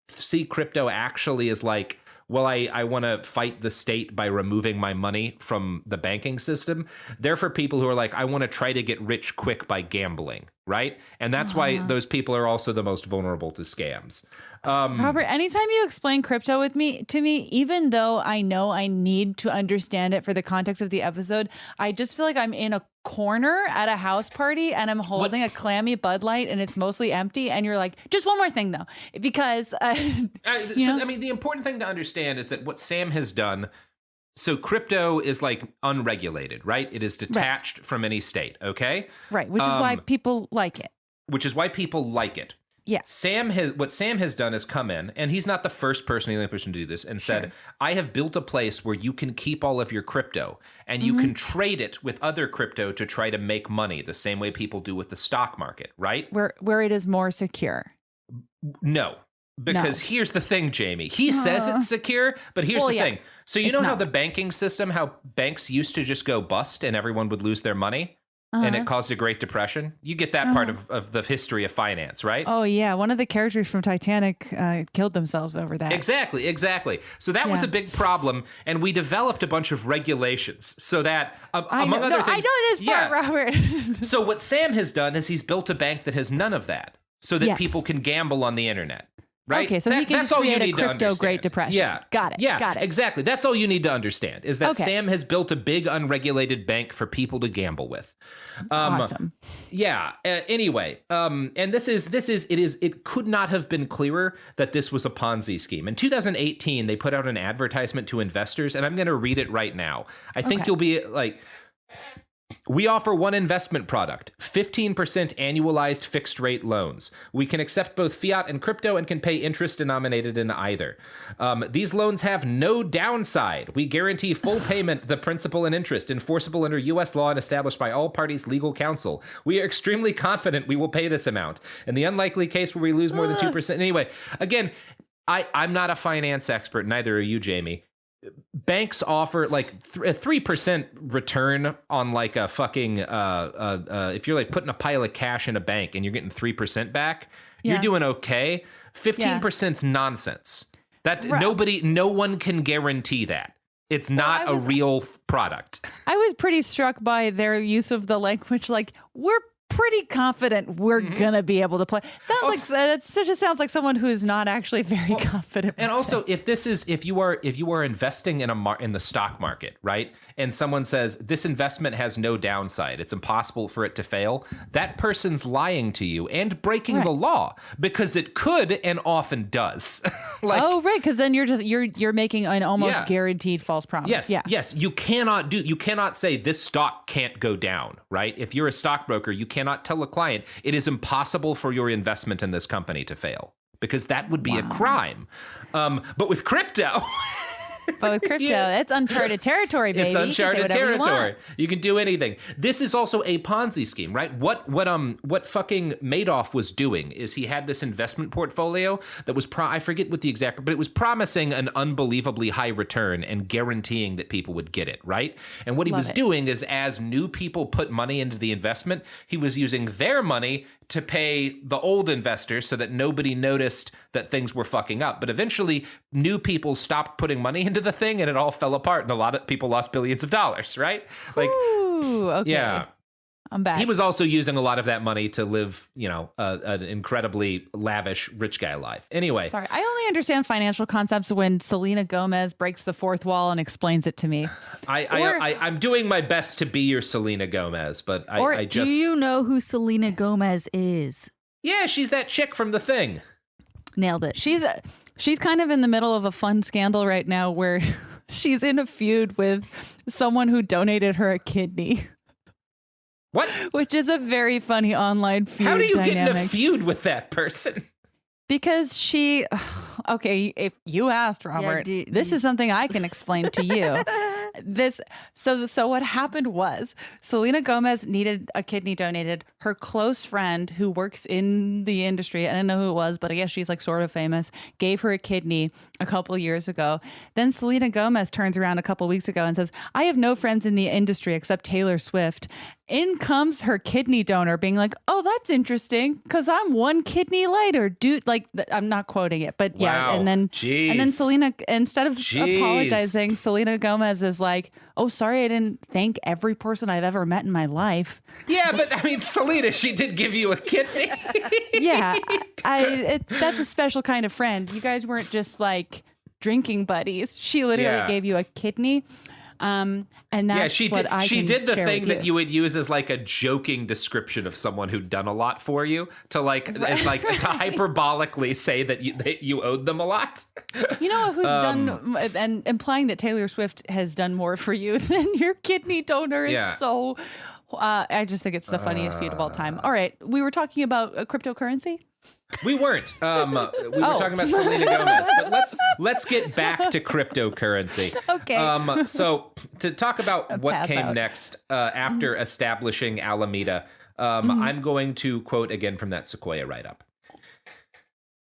see crypto actually as like, well, I want to fight the state by removing my money from the banking system. They're for people who are like, I want to try to get rich quick by gambling, right? And that's why those people are also the most vulnerable to scams. Robert, anytime you explain crypto to me, even though I know I need to understand it for the context of the episode, I just feel like I'm in a corner at a house party and I'm holding a clammy Bud Light and it's mostly empty. And you're like, just one more thing though, because I mean, the important thing to understand is that what Sam has done. So crypto is like unregulated, right? It is detached from any state. Okay. Right. Which is why people like it. Yeah. What Sam has done is come in, and he's not the first person, the only person to do this, and said, I have built a place where you can keep all of your crypto and you can trade it with other crypto to try to make money the same way people do with the stock market, right? Where it is more secure. No. Because here's the thing, Jamie. He says it's secure, but here's the thing. So you know how the banking system, how banks used to just go bust and everyone would lose their money? and it caused a Great Depression. You get that part of the history of finance, right? Oh, yeah. One of the characters from Titanic killed themselves over that. Exactly. So that was a big problem, and we developed a bunch of regulations so that, among other things... I know this part, Robert. So what Sam has done is he's built a bank that has none of that, so that people can gamble on the internet. Right? Okay, so he can just create a crypto Great Depression. Yeah. Got it. Yeah, Got it. Exactly. That's all you need to understand, is that Sam has built a big unregulated bank for people to gamble with. Awesome. Yeah. Anyway, and it could not have been clearer that this was a Ponzi scheme. In 2018, they put out an advertisement to investors, and I'm going to read it right now. I think you'll be like... We offer one investment product, 15% annualized fixed rate loans. We can accept both fiat and crypto and can pay interest denominated in either. These loans have no downside. We guarantee full payment, the principal and interest, enforceable under U.S. law and established by all parties' legal counsel. We are extremely confident we will pay this amount. In the unlikely case where we lose more than 2%. Anyway, again, I'm not a finance expert, neither are you, Jamie. Banks offer like a 3% return on like a fucking if you're like putting a pile of cash in a bank and you're getting 3% back, you're doing okay. 15%'s nonsense. That no one can guarantee that. It's not a real product. I was pretty struck by their use of the language like, we're pretty confident we're gonna be able to play. Sounds sounds like someone who's not actually very confident. And also, if you are investing in the stock market, right? And someone says this investment has no downside, it's impossible for it to fail. That person's lying to you and breaking the law, because it could and often does. Because then you're making an almost guaranteed false promise. Yes. You cannot say this stock can't go down, right? If you're a stockbroker, you cannot tell a client it is impossible for your investment in this company to fail, because that would be a crime. But with crypto... it's uncharted territory, baby. It's uncharted territory. You can do anything. This is also a Ponzi scheme, right? What fucking Madoff was doing is he had this investment portfolio that was I forget what the exact, but it was promising an unbelievably high return and guaranteeing that people would get it, right? And what he was doing is, as new people put money into the investment, he was using their money to pay the old investors so that nobody noticed that things were fucking up. But eventually, new people stopped putting money into the thing, and it all fell apart, and a lot of people lost billions of dollars, right? Like, I'm back. He was also using a lot of that money to live, an incredibly lavish rich guy life. Anyway. Sorry, I only understand financial concepts when Selena Gomez breaks the fourth wall and explains it to me. I'm doing my best to be your Selena Gomez, but I just... Do you know who Selena Gomez is? Yeah, she's that chick from The Thing. Nailed it. She's kind of in the middle of a fun scandal right now where she's in a feud with someone who donated her a kidney. What? Which is a very funny online feud. How do you dynamic. get in a feud with that person? Because if you asked, Robert, this is something I can explain to you. So what happened was Selena Gomez needed a kidney donated. Her close friend who works in the industry, I don't know who it was, but I guess she's like sort of famous, gave her a kidney a couple years ago. Then Selena Gomez turns around a couple weeks ago and says, I have no friends in the industry except Taylor Swift. In comes her kidney donor being like, oh, that's interesting because I'm one kidney lighter. Dude, like, I'm not quoting it, but yeah. Wow. And then Selena, instead of apologizing, Selena Gomez is like, oh, sorry, I didn't thank every person I've ever met in my life. Yeah, but I mean, Selena, she did give you a kidney. Yeah, that's a special kind of friend. You guys weren't just like drinking buddies. She literally gave you a kidney. And that's she what did. I She can did the share thing with that you would use as like a joking description of someone who'd done a lot for you, to to hyperbolically say that you owed them a lot. You know who's done, and implying that Taylor Swift has done more for you than your kidney donor is so. I just think it's the funniest feud of all time. All right, we were talking about cryptocurrency. We weren't. We were talking about Selena Gomez, but let's get back to cryptocurrency. Okay. So to talk about what came next after establishing Alameda, I'm going to quote again from that Sequoia write-up.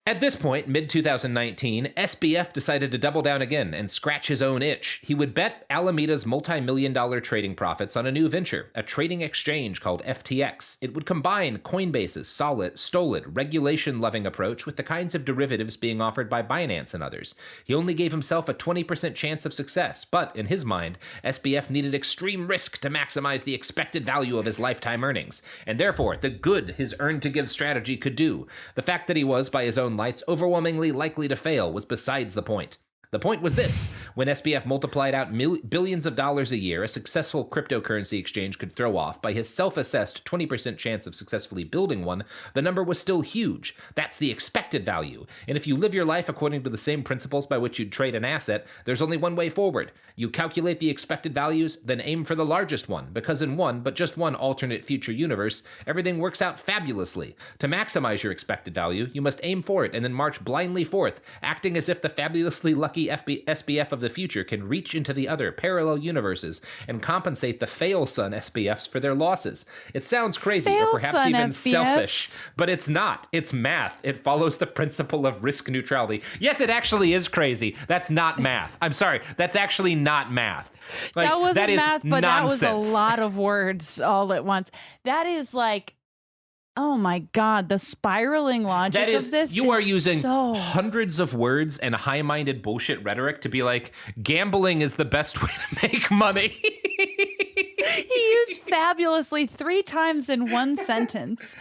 At this point, mid-2019, SBF decided to double down again and scratch his own itch. He would bet Alameda's multi-million-dollar trading profits on a new venture, a trading exchange called FTX. It would combine Coinbase's solid, regulation-loving approach with the kinds of derivatives being offered by Binance and others. He only gave himself a 20% chance of success, but in his mind, SBF needed extreme risk to maximize the expected value of his lifetime earnings, and therefore the good his earn-to-give strategy could do. The fact that he was, by his own lights, overwhelmingly likely to fail was besides the point. The point was this: when SBF multiplied out billions of dollars a year a successful cryptocurrency exchange could throw off by his self-assessed 20% chance of successfully building one, the number was still huge. That's the expected value. And if you live your life according to the same principles by which you'd trade an asset, there's only one way forward. You calculate the expected values, then aim for the largest one, because in one, but just one alternate future universe, everything works out fabulously. To maximize your expected value, you must aim for it and then march blindly forth, acting as if the fabulously lucky SBF of the future can reach into the other parallel universes and compensate the fail-son SBFs for their losses. It sounds crazy, or perhaps even SBFs. selfish, but it's not. It's math. It follows the principle of risk neutrality. Yes, it actually is crazy. That's not math. I'm sorry. That's actually not math. Like, that wasn't math, but nonsense. that was a lot of words all at once. That is like, oh my God, the spiraling logic of this. You are using so... hundreds of words and high-minded bullshit rhetoric to be like, gambling is the best way to make money. He used fabulously 3 times in one sentence.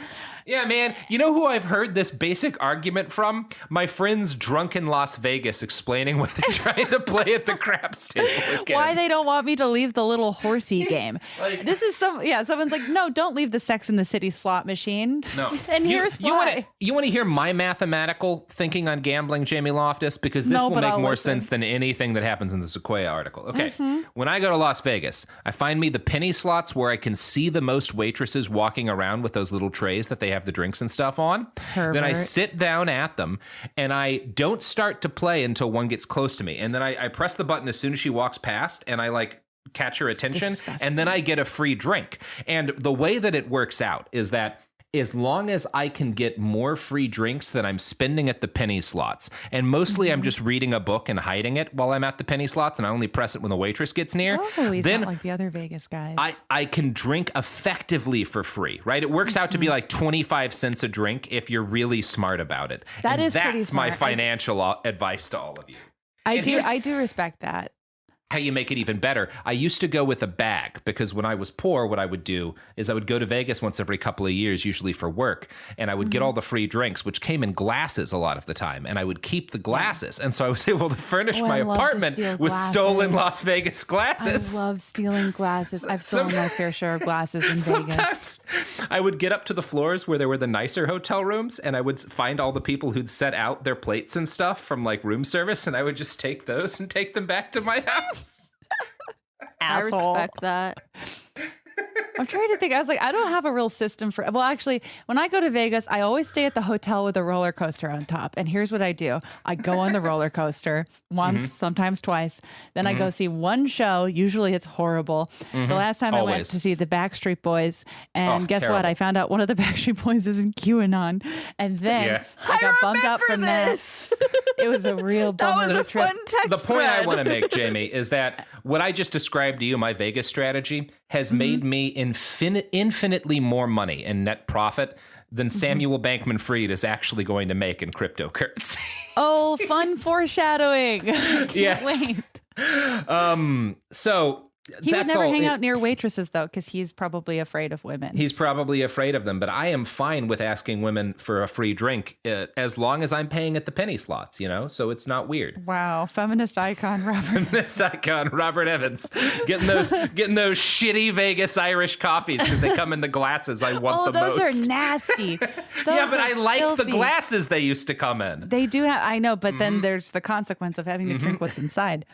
Yeah, man. You know who I've heard this basic argument from? My friends drunk in Las Vegas explaining why they're trying to play at the craps table again. Why they don't want me to leave the little horsey game. Like, this is someone's like, no, don't leave the Sex in the City slot machine. No. And here's why. You want to hear my mathematical thinking on gambling, Jamie Loftus? Because this will make more sense than anything that happens in the Sequoia article. Okay. When I go to Las Vegas, I find me the penny slots where I can see the most waitresses walking around with those little trays that they have the drinks and stuff on. Pervert. Then I sit down at them and I don't start to play until one gets close to me. And then I press the button as soon as she walks past and I like catch her attention. Disgusting. And then I get a free drink. And the way that it works out is that as long as I can get more free drinks than I'm spending at the penny slots, and mostly I'm just reading a book and hiding it while I'm at the penny slots, and I only press it when the waitress gets near, Oh, he's then not like the other Vegas guys. I can drink effectively for free, right? It works out to be like 25 cents a drink if you're really smart about it. That and is pretty that's my smart. financial advice to all of you. I And here's- do respect that. How you make it even better. I used to go with a bag because when I was poor, what I would do is I would go to Vegas once every couple of years, usually for work, and I would get all the free drinks, which came in glasses a lot of the time, and I would keep the glasses. And so I was able to furnish my I love to apartment steal with stolen glasses. Las Vegas glasses. I love stealing glasses. I've stolen my fair share of glasses in Vegas. Sometimes I would get up to the floors where there were the nicer hotel rooms, and I would find all the people who'd set out their plates and stuff from like room service, and I would just take those and take them back to my house. Asshole. I respect that. I'm trying to think. I was like, I don't have a real system for. Well, actually, when I go to Vegas, I always stay at the hotel with a roller coaster on top. And here's what I do: I go on the roller coaster once, sometimes twice. Then I go see one show. Usually, it's horrible. The last time I went Always. to see the Backstreet Boys, and guess what? terrible. I found out one of the Backstreet Boys is in QAnon, and then I got bummed out from this. that. It was a real That bummer was a trip. fun text The point I thread. want to make, Jamie, is that what I just described to you, my Vegas strategy, has made me infinitely more money in net profit than Samuel Bankman-Fried is actually going to make in cryptocurrency. Oh, fun foreshadowing! Can't Yes. wait. So He would that's never all. hang out near waitresses, though, because he's probably afraid of women. He's probably afraid of them, but I am fine with asking women for a free drink as long as I'm paying at the penny slots, you know? So it's not weird. Wow, feminist icon Robert. This icon, Robert Evans, getting those shitty Vegas Irish coffees because they come in the glasses I want Oh, the those most. are nasty. Yeah, but I like the filthy. glasses they used to come in. They do have, I know, but then there's the consequence of having to drink what's inside.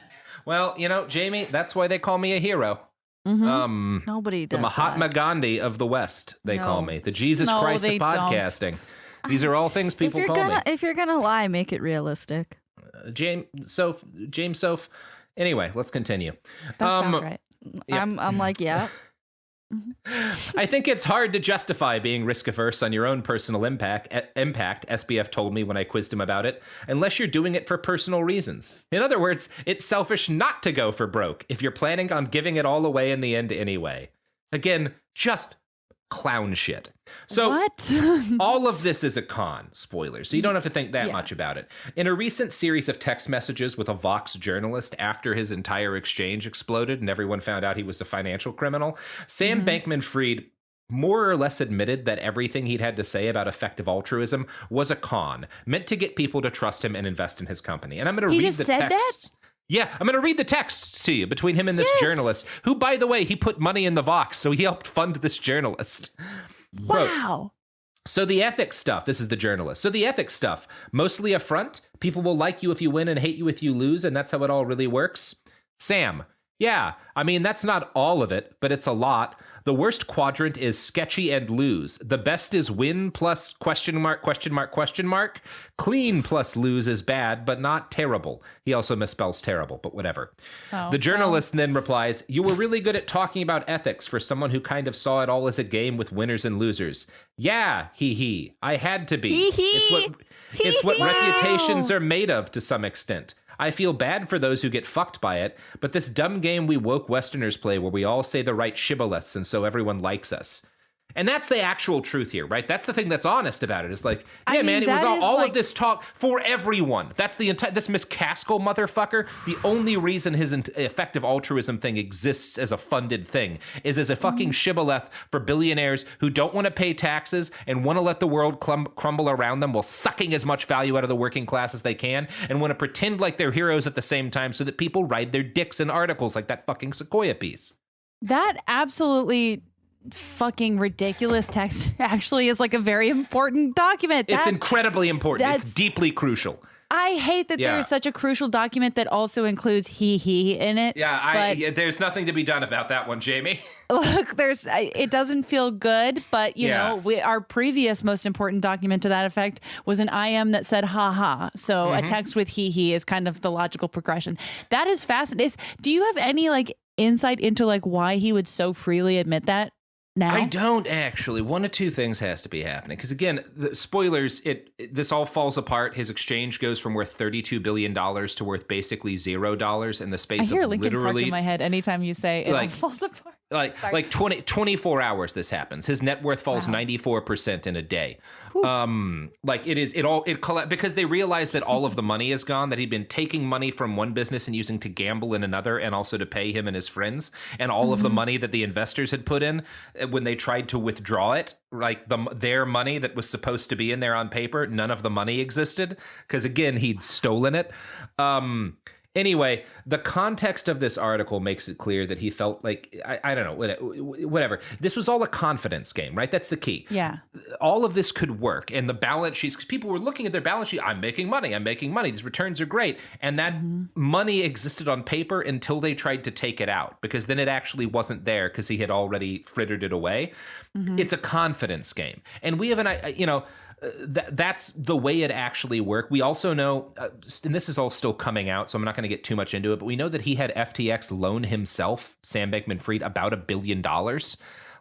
Well, you know, Jamie, that's why they call me a hero. Nobody does The Mahatma that. Gandhi of the West, they call me. The Jesus No, Christ of they don't. podcasting. These are all things people call me. If you're gonna lie, make it realistic. James Soph. Anyway, let's continue. That sounds right. Yeah. I'm like, yeah. I think it's hard to justify being risk-averse on your own personal impact, SBF told me when I quizzed him about it, unless you're doing it for personal reasons. In other words, it's selfish not to go for broke if you're planning on giving it all away in the end anyway. Again, just clown shit. So What? all of this is a con, spoilers, so you don't have to think that much about it. In a recent series of text messages with a Vox journalist after his entire exchange exploded and everyone found out he was a financial criminal, Sam Bankman-Fried more or less admitted that everything he'd had to say about effective altruism was a con, meant to get people to trust him and invest in his company. And I'm going to read the text. Yeah, I'm going to read the texts to you between him and this journalist, who, by the way, he put money in the Vox, so he helped fund this journalist. Wow. So the ethics stuff, this is the journalist. So the ethics stuff, mostly a front. People will like you if you win and hate you if you lose, and that's how it all really works. Sam, yeah, I mean, that's not all of it, but it's a lot. The worst quadrant is sketchy and lose. The best is win plus question mark, question mark, question mark. Clean plus lose is bad, but not terrible. He also misspells terrible, but whatever. The journalist then replies, you were really good at talking about ethics for someone who kind of saw it all as a game with winners and losers. Yeah, hee. I had to be. It's what reputations are made of to some extent. I feel bad for those who get fucked by it, but this dumb game we woke Westerners play where we all say the right shibboleths and so everyone likes us. And that's the actual truth here, right? That's the thing that's honest about it. It's like, yeah, man, it was all of this talk for everyone. That's the entire, this McCaskill motherfucker, the only reason his effective altruism thing exists as a funded thing is as a fucking shibboleth for billionaires who don't want to pay taxes and want to let the world crumble around them while sucking as much value out of the working class as they can and want to pretend like they're heroes at the same time so that people ride their dicks in articles like that fucking Sequoia piece. That absolutely fucking ridiculous text actually is like a very important document. It's incredibly important. It's deeply crucial. I hate that there's such a crucial document that also includes he in it. Yeah, there's nothing to be done about that one, Jamie. Look, it doesn't feel good, but you know, our previous most important document to that effect was an IM that said ha. So a text with he is kind of the logical progression. That is fascinating. Do you have any like insight into like why he would so freely admit that? Now? I don't actually. One of two things has to be happening. Because again, the spoilers, this all falls apart. His exchange goes from worth $32 billion to worth basically $0 in the space of literally... I hear Linkin Park in my head anytime you say it all falls apart. Like 24 hours this happens. His net worth falls 94% in a day. Because they realized that all of the money is gone, that he'd been taking money from one business and using to gamble in another and also to pay him and his friends, and all of the money that the investors had put in when they tried to withdraw it, like their money that was supposed to be in there on paper, none of the money existed because again, he'd stolen it. Anyway, the context of this article makes it clear that he felt like, I don't know, whatever. This was all a confidence game, right? That's the key. Yeah. All of this could work. And the balance sheets, because people were looking at their balance sheet, I'm making money. These returns are great. And that money existed on paper until they tried to take it out, because then it actually wasn't there because he had already frittered it away. It's a confidence game. And we have that's the way it actually worked. We also know, and this is all still coming out, so I'm not going to get too much into it, but we know that he had FTX loan himself, Sam Bankman-Fried, about $1 billion.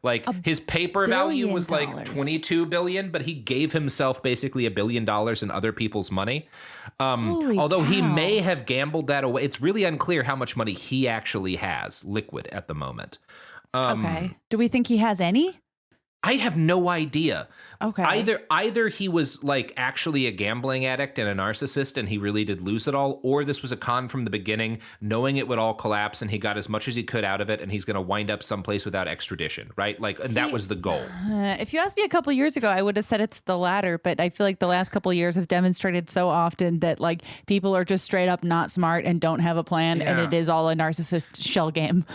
Like his paper value was like $22 billion, but he gave himself basically $1 billion in other people's money. Although he may have gambled that away. It's really unclear how much money he actually has liquid at the moment. Okay. Do we think he has any? I have no idea. Okay. Either he was like actually a gambling addict and a narcissist and he really did lose it all, or this was a con from the beginning, knowing it would all collapse and he got as much as he could out of it and he's going to wind up someplace without extradition, right? Like, and that was the goal. If you asked me a couple years ago, I would have said it's the latter, but I feel like the last couple of years have demonstrated so often that like people are just straight up not smart and don't have a plan, and it is all a narcissist shell game.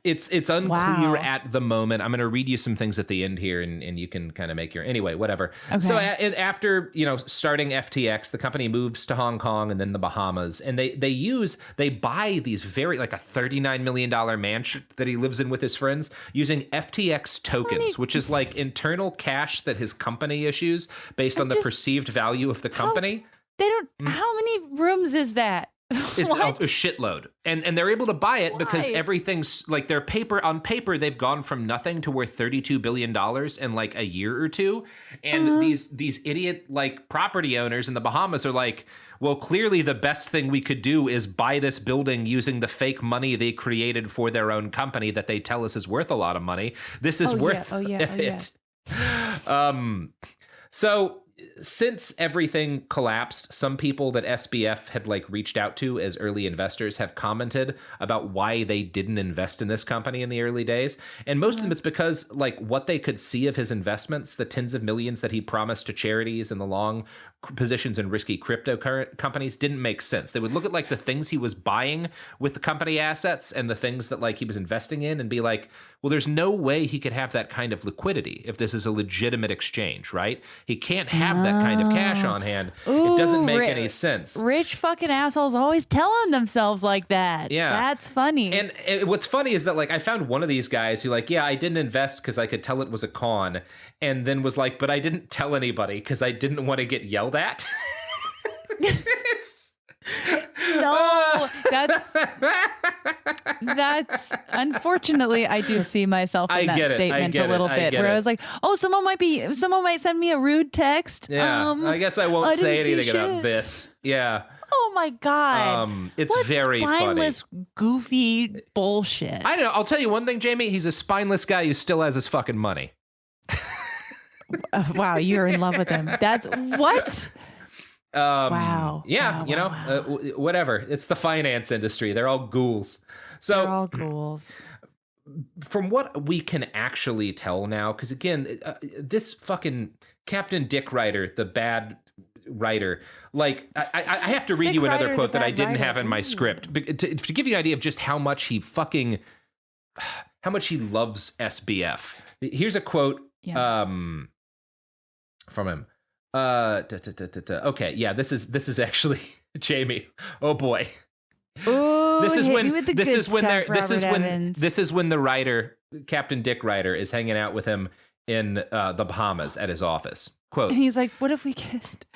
It's unclear at the moment. I'm going to read you some things at the end here, and you can kind of make your... Anyway, whatever. Okay. So after, starting FTX, the company moves to Hong Kong and then the Bahamas, and they buy these very, like a $39 million mansion that he lives in with his friends using FTX tokens, which is like internal cash that his company issues based on the perceived value of the company. How many rooms is that? It's a shitload. And they're able to buy it because everything's like on paper, they've gone from nothing to worth $32 billion in like a year or two. And these idiot like property owners in the Bahamas are like, well, clearly the best thing we could do is buy this building using the fake money they created for their own company that they tell us is worth a lot of money. This is worth it. So since everything collapsed, some people that SBF had like reached out to as early investors have commented about why they didn't invest in this company in the early days. And most of them, it's because like what they could see of his investments, the tens of millions that he promised to charities and the long positions in risky crypto companies didn't make sense. They would look at like the things he was buying with the company assets and the things that like he was investing in and be like, well, there's no way he could have that kind of liquidity if this is a legitimate exchange, right? He can't have that kind of cash on hand. It doesn't make any sense. Rich fucking assholes always telling themselves like that. Yeah. That's funny. And what's funny is that like I found one of these guys who like, yeah, I didn't invest because I could tell it was a con, and then was like, but I didn't tell anybody because I didn't want to get yelled at. No, that's unfortunately I do see myself in that statement a little bit where I was like, oh, someone might send me a rude text. Yeah, I guess I won't say anything about this. Yeah. Oh my God. It's very spineless, funny. Goofy bullshit. I don't know. I'll tell you one thing, Jamie. He's a spineless guy who still has his fucking money. Wow, you're in love with him. That's what? Wow. Yeah, wow. Whatever. It's the finance industry. They're all ghouls. So they're all ghouls. From what we can actually tell now, because again, this fucking Captain Dick Writer, the bad writer, like I have to read Dick you another Ryder, quote that I didn't writer. have in my script to give you an idea of just how much he loves SBF. Here's a quote from him. Okay, yeah, this is actually Jamie. Oh boy. Ooh, this is when the writer, Captain Dick Writer, is hanging out with him in the Bahamas at his office. Quote, and he's like, what if we kissed?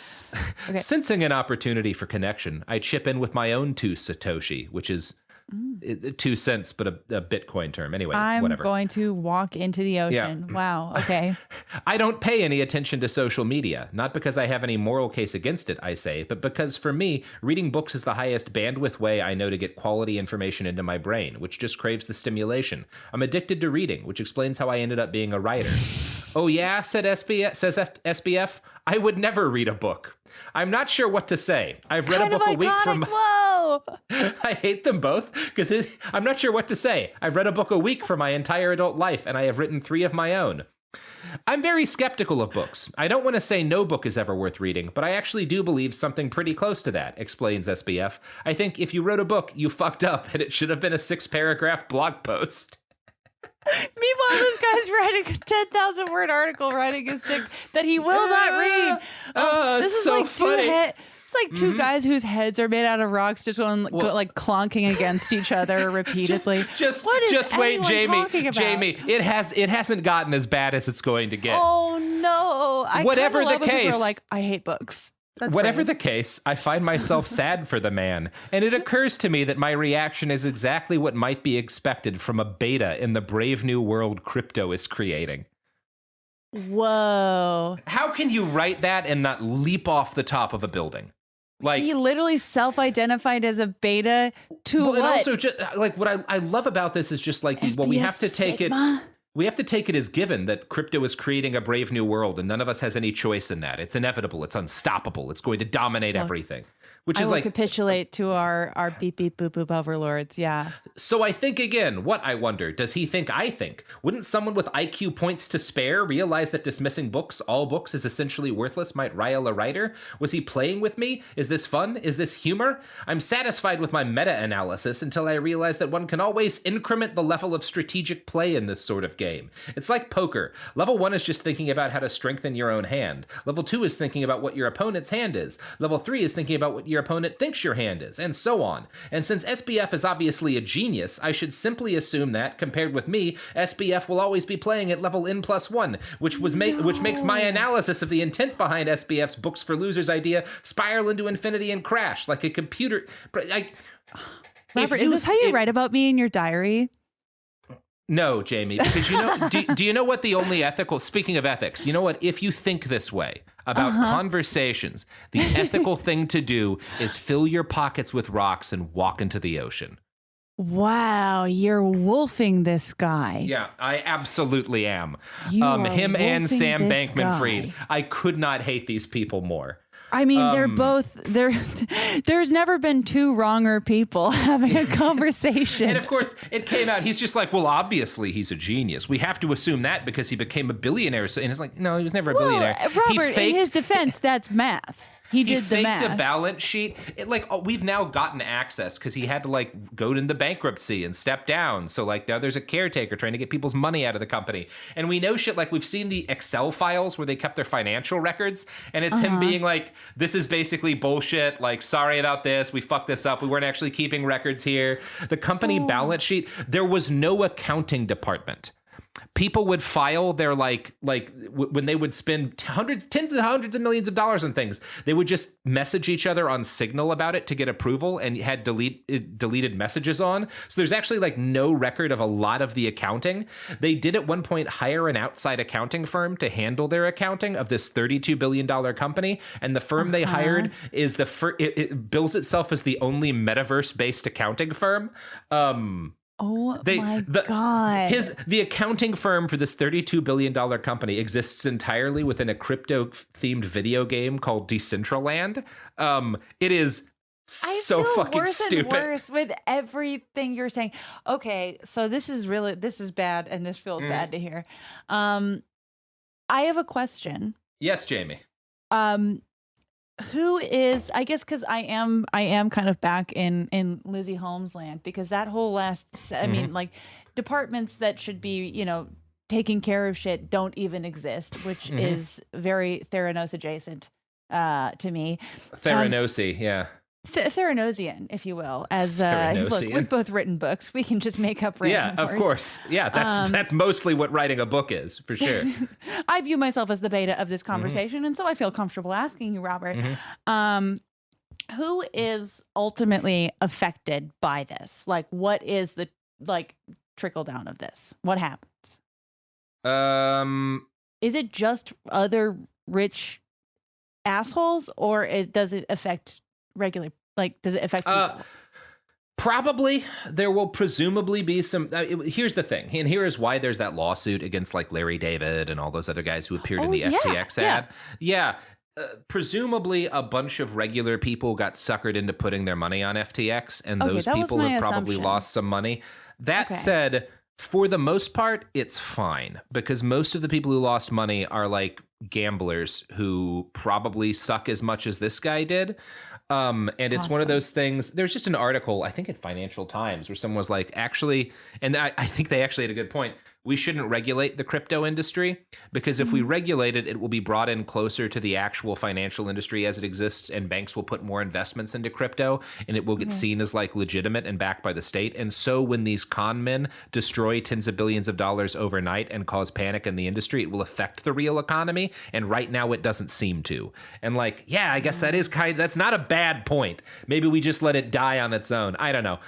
Okay. Sensing an opportunity for connection, I chip in with my own 2 Satoshi, which is 2 cents, but a Bitcoin term. Anyway, whatever. I'm going to walk into the ocean. Yeah. Wow. Okay. I don't pay any attention to social media, not because I have any moral case against it, I say, but because for me, reading books is the highest bandwidth way I know to get quality information into my brain, which just craves the stimulation. I'm addicted to reading, which explains how I ended up being a writer. Oh yeah, says SBF. I would never read a book. I'm not sure what to say. I've read a book a week from... Whoa! I hate them both because I'm not sure what to say. I've read a book a week for my entire adult life, and I have written 3 of my own. I'm very skeptical of books. I don't want to say no book is ever worth reading, but I actually do believe something pretty close to that, explains SBF. I think if you wrote a book, you fucked up, and it should have been a 6-paragraph blog post. Meanwhile, this guy's writing a 10,000-word article, writing his dick that he will not read. This is so like funny. It's like 2 guys whose heads are made out of rocks, just going like clonking against each other repeatedly. Just wait, Jamie. It hasn't gotten as bad as it's going to get. Oh no! Whatever the case, people are like, I hate books. Whatever the case, I find myself sad for the man, and it occurs to me that my reaction is exactly what might be expected from a beta in the brave new world crypto is creating. Whoa. How can you write that and not leap off the top of a building? Like, he literally self-identified as a beta to what? And also, just like what I love about this is just like, well, we have to take Sigma? We have to take it as given that crypto is creating a brave new world, and none of us has any choice in that. It's inevitable. It's unstoppable. It's going to dominate everything. Which is like capitulate to our beep beep boop boop overlords. Yeah. So I think again, what I wonder, does he think I think? Wouldn't someone with IQ points to spare realize that dismissing all books is essentially worthless might rile a writer? Was he playing with me? Is this fun? Is this humor? I'm satisfied with my meta-analysis until I realize that one can always increment the level of strategic play in this sort of game. It's like poker. Level 1 is just thinking about how to strengthen your own hand. Level 2 is thinking about what your opponent's hand is. Level 3 is thinking about what your your opponent thinks your hand is, and so on. And since SBF is obviously a genius, I should simply assume that, compared with me, SBF will always be playing at level N+1, which makes my analysis of the intent behind SBF's Books for Losers idea spiral into infinity and crash like a computer. Robert, is this how you write about me in your diary? No, Jamie, because do you know what the only ethical, speaking of ethics, you know what, if you think this way about conversations, the ethical thing to do is fill your pockets with rocks and walk into the ocean. Wow, you're wolfing this guy. Yeah, I absolutely am. Him and Sam Bankman-Fried. I could not hate these people more. I mean, there's never been two wronger people having a conversation. And of course, it came out, he's just like, well, obviously he's a genius. We have to assume that because he became a billionaire. So, and it's like, no, he was never a billionaire. Robert, in his defense, that's math. He did the math. He faked a balance sheet. We've now gotten access because he had to go into bankruptcy and step down. So now there's a caretaker trying to get people's money out of the company. And we know shit we've seen the Excel files where they kept their financial records. And it's him being like, this is basically bullshit. Sorry about this. We fucked this up. We weren't actually keeping records here. The company balance sheet, there was no accounting department. People would file their when they would spend tens of hundreds of millions of dollars on things, they would just message each other on Signal about it to get approval and had deleted messages on. So there's actually no record of a lot of the accounting. They did at one point hire an outside accounting firm to handle their accounting of this $32 billion company. And the firm they hired is it bills itself as the only metaverse-based accounting firm. God. The accounting firm for this $32 billion company exists entirely within a crypto-themed video game called Decentraland. It is so fucking stupid. And worse with everything you're saying. Okay, so this is bad, and this feels bad to hear. I have a question. Yes, Jamie. Who is, I guess, because I am kind of back in Lizzie Holmes land, because that whole departments that should be, taking care of shit don't even exist, which is very Theranos adjacent to me. Theranosy, yeah. Theranosian, if you will, as look, we've both written books. We can just make up random words. Of course. Yeah, that's mostly what writing a book is, for sure. I view myself as the beta of this conversation, and so I feel comfortable asking you, Robert. Who is ultimately affected by this? What is the trickle down of this? What happens? Is it just other rich assholes, or does it affect regular? Does it affect people? Probably. There will presumably be some. Here's the thing, and here is why there's that lawsuit against Larry David and all those other guys who appeared in the FTX ad. Yeah. Presumably a bunch of regular people got suckered into putting their money on FTX, and those people have probably lost some money. That said, for the most part, it's fine, because most of the people who lost money are gamblers who probably suck as much as this guy did. And it's one of those things. There's just an article, I think at Financial Times, where someone was actually, and I think they actually had a good point. We shouldn't regulate the crypto industry, because if we regulate it, it will be brought in closer to the actual financial industry as it exists, and banks will put more investments into crypto, and it will get seen as legitimate and backed by the state. And so when these con men destroy tens of billions of dollars overnight and cause panic in the industry, it will affect the real economy. And right now it doesn't seem to. And I guess that is that's not a bad point. Maybe we just let it die on its own. I don't know.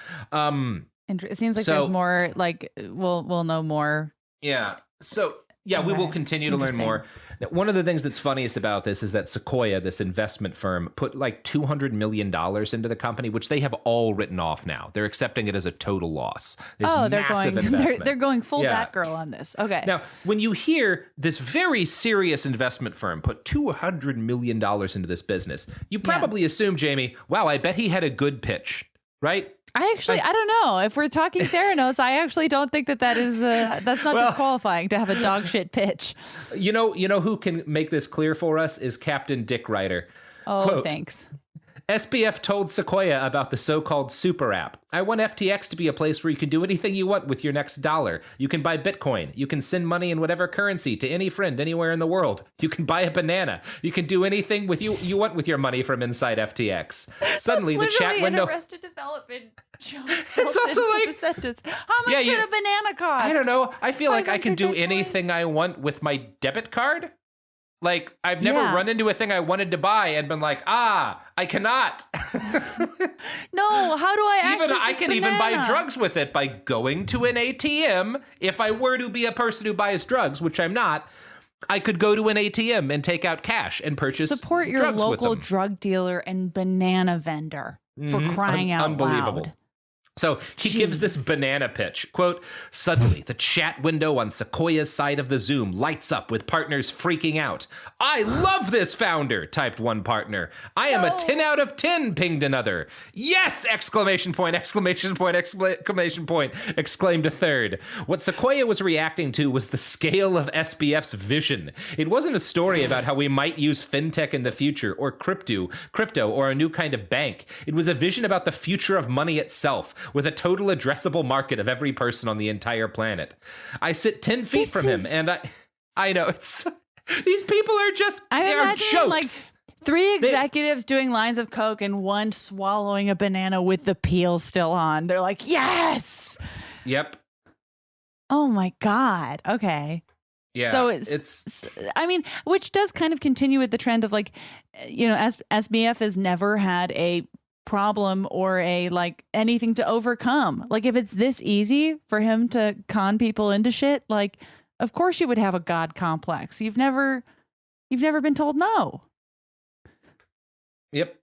It seems there's more, we'll know more. Yeah. So, we will continue to learn more. Now, one of the things that's funniest about this is that Sequoia, this investment firm, put $200 million into the company, which they have all written off now. They're accepting it as a total loss. They're going full Batgirl on this. Okay. Now, when you hear this very serious investment firm put $200 million into this business, you probably assume, Jamie, wow, I bet he had a good pitch, right? I don't know. If we're talking Theranos, I actually don't think that is that's not disqualifying to have a dog shit pitch. You know who can make this clear for us is Captain Dick Ryder. Oh, Quote, thanks. SBF told Sequoia about the so-called super app. I want FTX to be a place where you can do anything you want with your next dollar. You can buy Bitcoin. You can send money in whatever currency to any friend anywhere in the world. You can buy a banana. You can do anything with you want with your money from inside FTX. Suddenly, the chat window. Arrested Development. It's also like, how much did a banana cost? I don't know. I feel like I can do Bitcoin. anything I want with my debit card. Like, I've never run into a thing I wanted to buy and been like, I cannot. No, how do I access I can even buy drugs with it by going to an ATM. If I were to be a person who buys drugs, which I'm not, I could go to an ATM and take out cash and purchase Support your drugs local with them. drug dealer and banana vendor for crying out Unbelievable. loud. So he gives this banana pitch. Quote, suddenly the chat window on Sequoia's side of the Zoom lights up with partners freaking out. I love this founder, typed one partner. I am a 10 out of 10, pinged another. Yes! Exclamation point, exclamation point, exclamation point, exclaimed a third. What Sequoia was reacting to was the scale of SBF's vision. It wasn't a story about how we might use fintech in the future or crypto or a new kind of bank. It was a vision about the future of money itself, with a total addressable market of every person on the entire planet. I sit 10 feet from him, and I know it's these people are just they're jokes. Like 3 executives doing lines of coke and one swallowing a banana with the peel still on. They're like, yes. Yep. Oh my God. Okay. Yeah. So it's I mean, which does kind of continue with the trend of like, you know, SBF has never had a problem or a like anything to overcome. Like if it's this easy for him to con people into shit, like of course you would have a God complex. You've never been told no. Yep.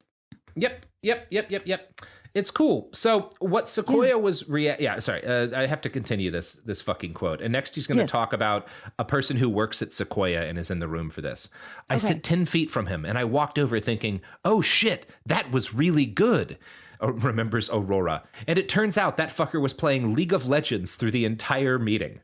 It's cool. So what Sequoia was I have to continue this fucking quote. And next he's going to talk about a person who works at Sequoia and is in the room for this. I sit 10 feet from him and I walked over thinking, oh shit, that was really good. Remembers Aurora. And it turns out that fucker was playing League of Legends through the entire meeting.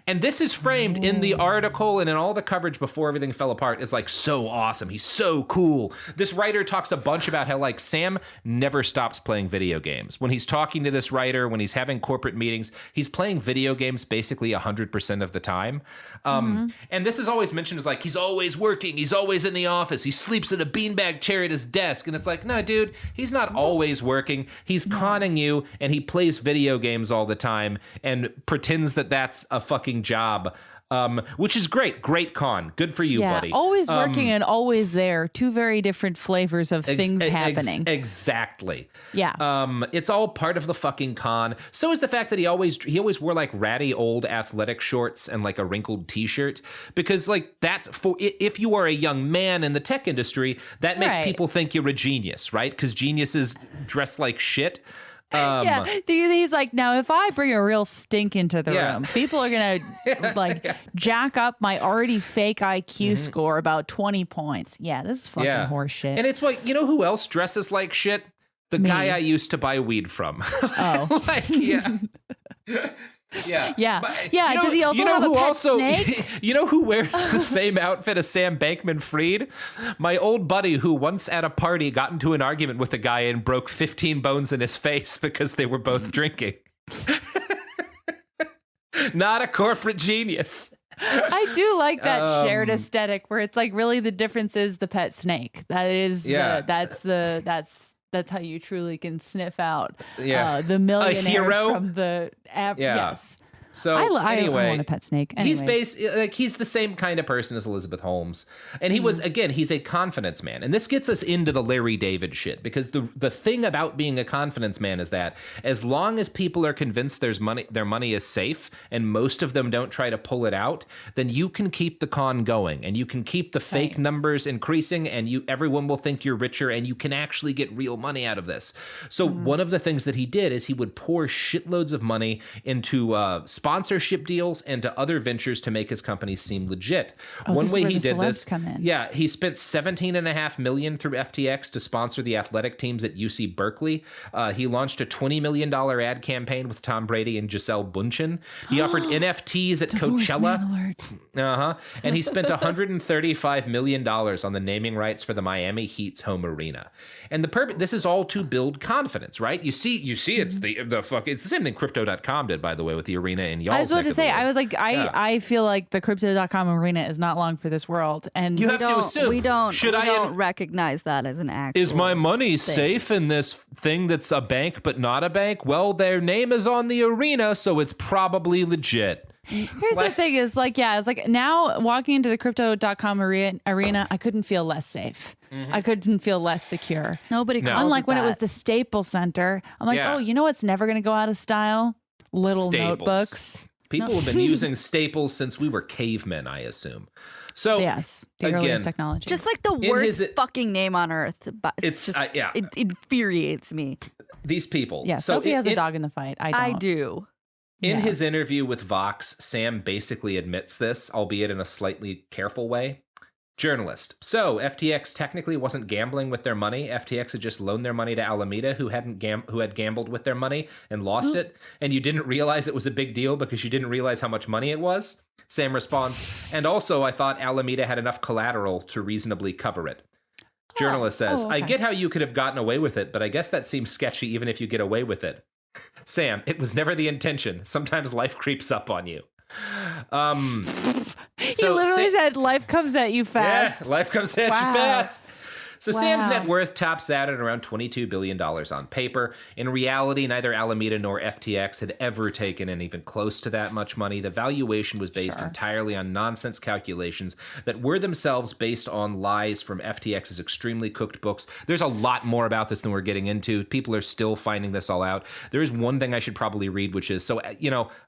And this is framed in the article and in all the coverage before everything fell apart is like so awesome. He's so cool. This writer talks a bunch about how like Sam never stops playing video games. When he's talking to this writer, when he's having corporate meetings, he's playing video games basically 100% of the time. And this is always mentioned as like, he's always working. He's always in the office. He sleeps in a beanbag chair at his desk. And it's like, no, dude, he's not always working. He's conning you and he plays video games all the time and pretends that that's a fucking job, which is great. Great con. Good for you, buddy. Always working and always there. 2 very different flavors of things happening. Exactly. Yeah. It's all part of the fucking con. So is the fact that he always wore like ratty old athletic shorts and like a wrinkled t-shirt, because like that's for if you are a young man in the tech industry, that makes people think you're a genius, right? Because geniuses dress like shit. He's like, now if I bring a real stink into the room, people are gonna like jack up my already fake IQ score about 20 points. Yeah, this is fucking horseshit. And it's like, you know who else dresses like shit? The guy I used to buy weed from. Oh, like, yeah. Does he also have a pet snake? You know who wears the same outfit as Sam Bankman-Fried? My old buddy who once at a party got into an argument with a guy and broke 15 bones in his face because they were both drinking. Not a corporate genius. I do like that shared aesthetic where it's like really the difference is the pet snake. That is that's how you truly can sniff out the millionaires from the yes. So I anyway, want a pet snake. Anyways. He's the same kind of person as Elizabeth Holmes, and he was he's a confidence man, and this gets us into the Larry David shit, because the thing about being a confidence man is that as long as people are convinced their money is safe, and most of them don't try to pull it out, then you can keep the con going, and you can keep the fake numbers increasing, and everyone will think you're richer, and you can actually get real money out of this. So one of the things that he did is he would pour shitloads of money into sponsorship deals and to other ventures to make his company seem legit. One this way is where he the did celebs this, come in. yeah, he spent $17.5 million through FTX to sponsor the athletic teams at UC Berkeley. He launched a $20 million ad campaign with Tom Brady and Gisele Bundchen. He offered NFTs at Coachella. And he spent $135 million on the naming rights for the Miami Heat's home arena. And the purpose, this is all to build confidence, right? You see, it's it's the same thing Crypto.com did, by the way, with the arena in y'all's I was about to say, I was like, I feel like the Crypto.com arena is not long for this world, and you have to assume. We don't recognize that as an actual. Is my money safe in this thing that's a bank but not a bank? Well, their name is on the arena, so it's probably legit. Here's the thing is like, yeah, it's like now walking into the Crypto.com arena, I couldn't feel less safe. I couldn't feel less secure. Nobody calls Unlike it when that. it was the Staples Center. I'm like, oh, you know what's never going to go out of style? Little Staples. notebooks. People have been using Staples since we were cavemen, I assume. So yes, the earliest technology. Just like the worst fucking name on earth. But it's just, it infuriates me. These people. Yeah, so Sophie has a dog in the fight. I do. In his interview with Vox, Sam basically admits this, albeit in a slightly careful way. Journalist. So FTX technically wasn't gambling with their money. FTX had just loaned their money to Alameda, who had gambled with their money and lost it. And you didn't realize it was a big deal because you didn't realize how much money it was. Sam responds, and also I thought Alameda had enough collateral to reasonably cover it. Journalist says, I get how you could have gotten away with it, but I guess that seems sketchy even if you get away with it. Sam, it was never the intention. Sometimes life creeps up on you. He literally said life comes at you fast. Yeah, life comes at you fast. So Sam's net worth tops out at around $22 billion on paper. In reality, neither Alameda nor FTX had ever taken in even close to that much money. The valuation was based entirely on nonsense calculations that were themselves based on lies from FTX's extremely cooked books. There's a lot more about this than we're getting into. People are still finding this all out. There is one thing I should probably read, which is, so,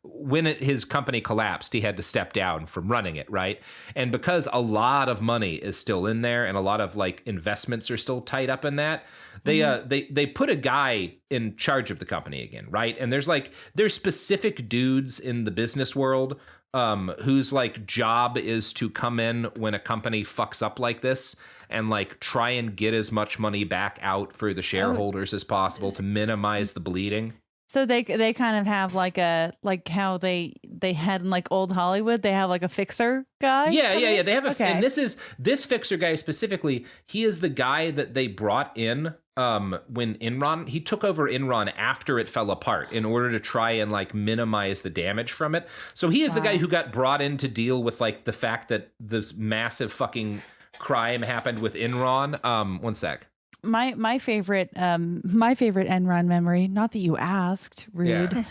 when his company collapsed, he had to step down from running it, right? And because a lot of money is still in there and a lot of investments are still tied up in that, they put a guy in charge of the company again, right? And there's specific dudes in the business world whose job is to come in when a company fucks up like this and try and get as much money back out for the shareholders as possible to minimize the bleeding. So they kind of have how they had in old Hollywood, they have a fixer guy. Yeah. They have and this fixer guy specifically. He is the guy that they brought in when Enron, he took over Enron after it fell apart in order to try and minimize the damage from it. So he is the guy who got brought in to deal with the fact that this massive fucking crime happened with Enron. One sec. My favorite Enron memory, not that you asked, rude,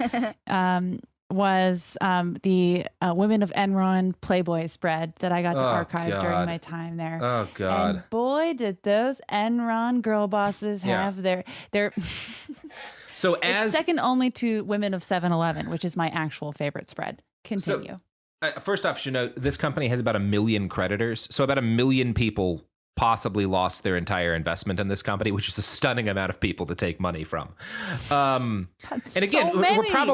was the Women of Enron Playboy spread that I got to archive during my time there. Oh God! And boy, did those Enron girl bosses have their. So it's second only to Women of 7-Eleven, which is my actual favorite spread. Continue. So, first off, you should know this company has about 1 million creditors, so about 1 million people possibly lost their entire investment in this company, which is a stunning amount of people to take money from. And again,